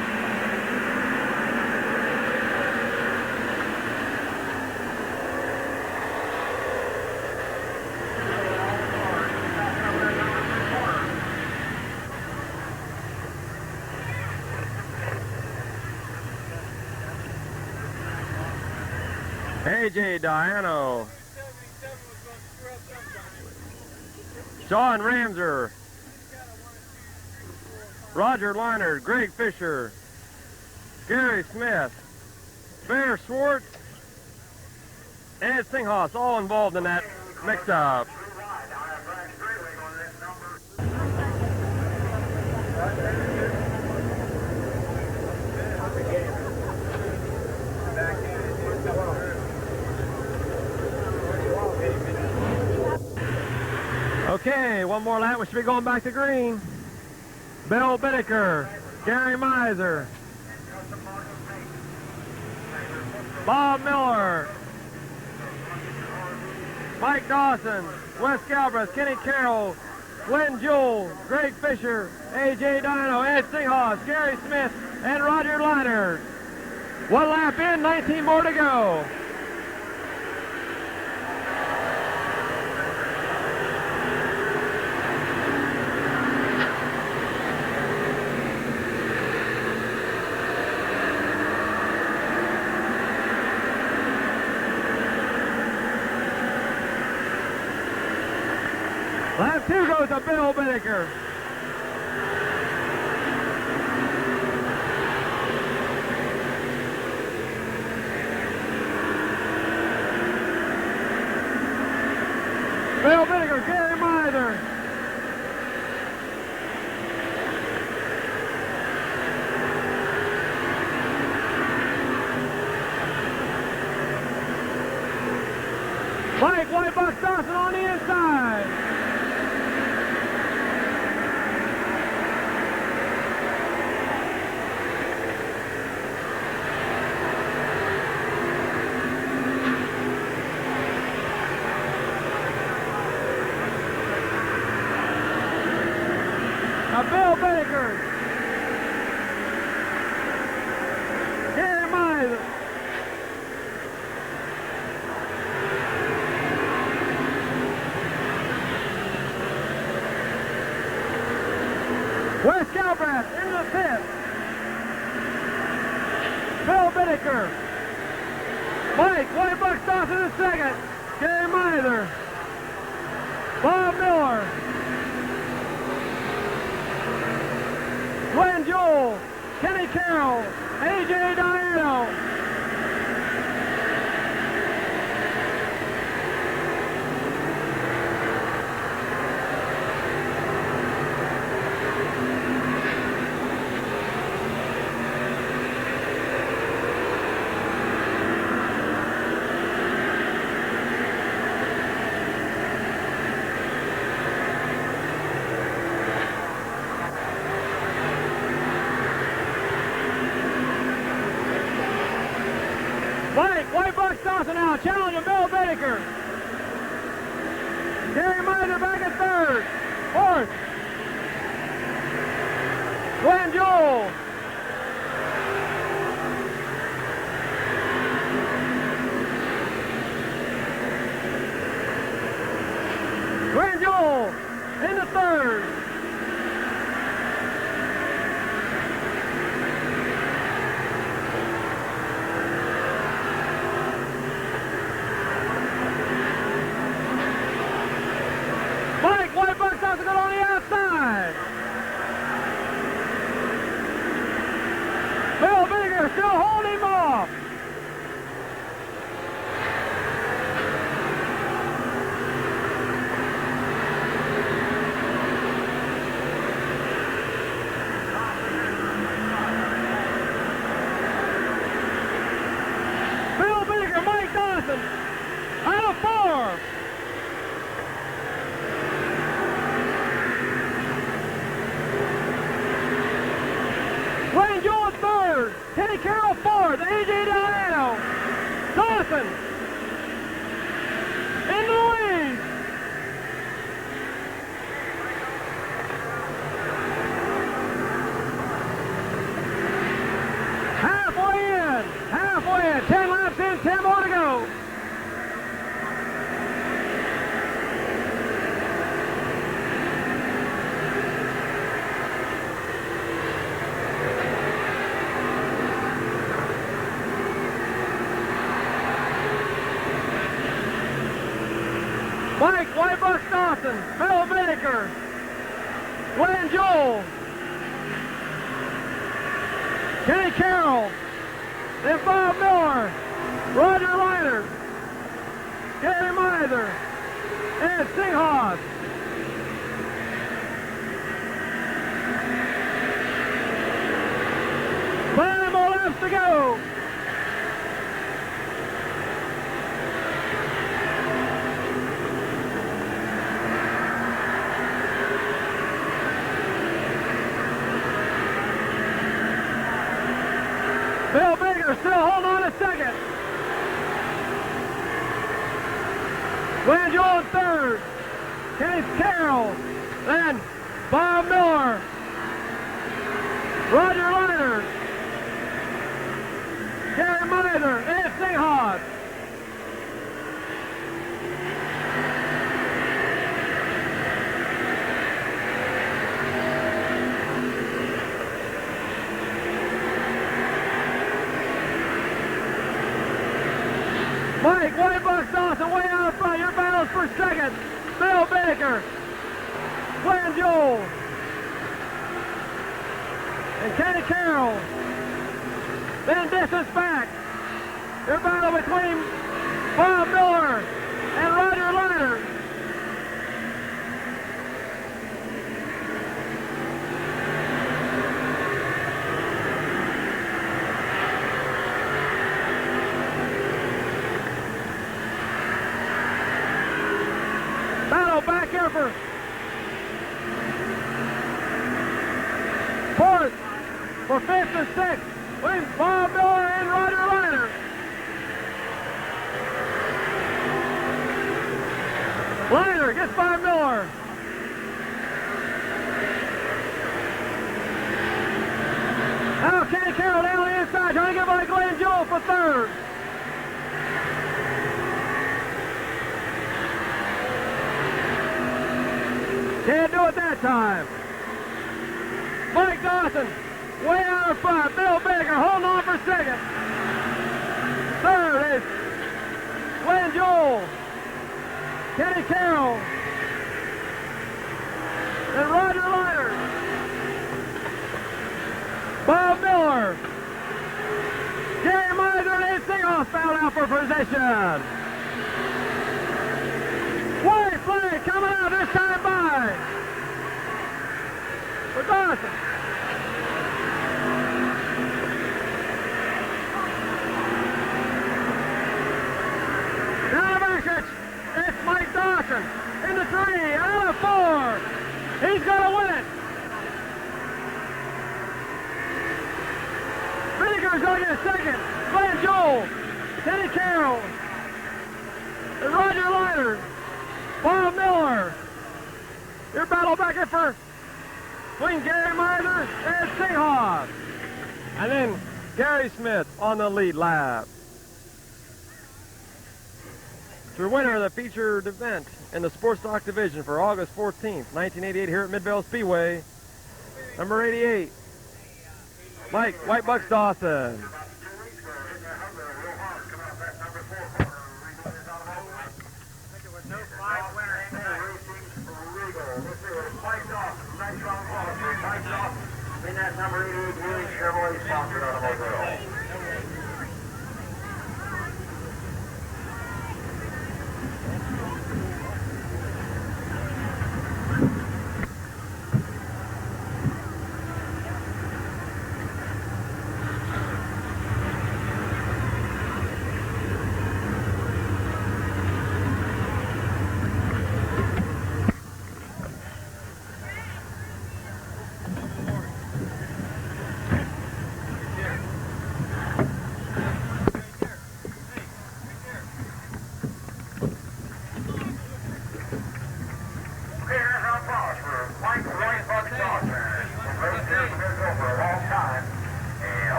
AJ Diano. Sean Ramser. Roger Leinert, Greg Fisher, Gary Smith, Bear Schwartz, Ed Singhaus, all involved in that mix-up. Okay, one more lap. We should be going back to green. Bill Bittaker, Gary Miser, Bob Miller, Mike Dawson, Wes Galbraith, Kenny Carroll, Glenn Jewell, Greg Fisher, AJ Dino, Ed Singhaus, Gary Smith, and Roger Leinert. One lap in, 19 more to go. Lap 2 goes to Bill Bittaker. Bill Bittaker, Gary Miser. Mike Whitebuck Dawson on the inside. Bill Bittaker, Gary Miser, Wes Galbraith into the pit, Bill Bittaker, Mike Whitebuck Dawson in second, Gary Miser, Bob Miller, Glenn Jewell, Kenny Carroll, AJ Diano. Whitebuck Dawson now, challenging Bill Bittaker. Gary Miser back at third. Fourth. Glenn Jewell. Glenn Jewell into third. Whitebuck Dawson got on the outside. Bill Bittaker still holding him off. Bill Bittaker, Mike Dawson, out of four. Glenn Jewell third, Kenny Carroll fourth, AJ Diano, Dawson in the lead. then Bob Miller, Roger Leiter, Gary Mather, and Singhas. 5 more laps to go. Bill Baker still holding on a second. Glenn Joel in third. Kenny Carroll. Then Bob Miller. Roger Leiter. Gary Mather and Singhas. Mike Whitebuck Dawson way out in front. Your battles for second. Bill Baker. Glenn Joel. And Kenny Carroll. Then distance back. Your battle between Bob Miller and Roger Leiter. Battle back here for fourth, for fifth and sixth. With Bob Miller and Roger Leiter. Leiter gets by Miller. Now Kenny Carroll down the inside, trying to get by Glenn Joel for third. Can't do it that time. Mike Dawson way out in front. Bill Baker holding on for second. Third is Glenn Joel. Kenny Carroll. And Roger Leiter. Bob Miller. Gary Mather and Singhas fouled out for position. White flag coming out this time by for Dawson. It's Mike Dawson in the 3, out of 4. He's going to win it. Baker's going to get second. Glenn Joel, Kenny Carroll, and Roger Leiter, Bob Miller. Your battle back here for between Gary Mather and Singhas. And then Gary Smith on the lead lap. Your winner of the featured event in the Sports Stock Division for August 14th, 1988 here at Midvale Speedway, number 88, Mike Whitebucks Dawson. In that number 88 Willie Chevrolet sponsored automobile.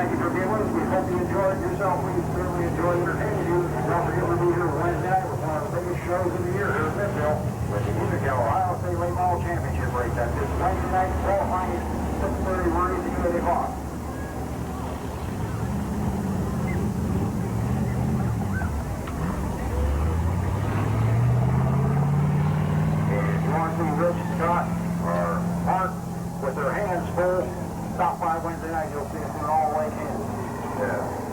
thank you for being with us. We hope you enjoyed yourself. We certainly enjoyed entertaining you. Don't forget we'll be here Wednesday night with one of the biggest shows of the year here at Midvale with the Mid-Vid Ohio State Late Model Championship race. That's this Wednesday night, qualifying at 6:30. We're easy at 8 o'clock. Rich, Scott, or Mark, with their hands full, stop by Wednesday night, you'll see us doing all Lake Kansas.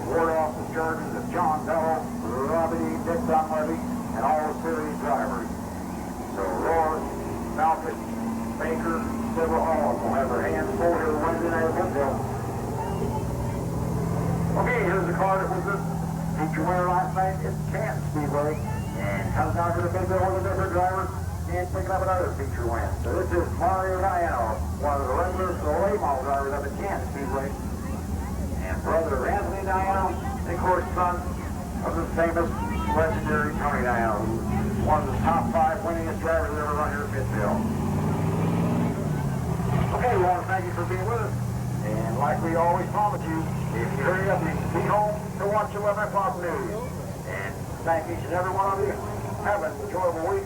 Ward office charges of John Bello, Robbie, Dick Dunleavy, and all the series drivers. So Roar, Malcolm, Baker, several all will have their hands full here Wednesday night at Midvale. Okay, here's the car that was the feature winner last night at Canton Speedway, and comes down to the Midvale with a different driver. And picking up another feature win. So this is Mario Diano, one of the regulars, the late model drivers up at Kansas Speedway. And brother Anthony Diano, and of course son of the famous, legendary Tony Diano, who's one of the top 5 winningest drivers ever run here at Midvale. Okay, we want to thank you for being with us. And like we always promise you, if you hurry up, you can be home to watch 11 o'clock news. And thank each and every one of you. Have an enjoyable week.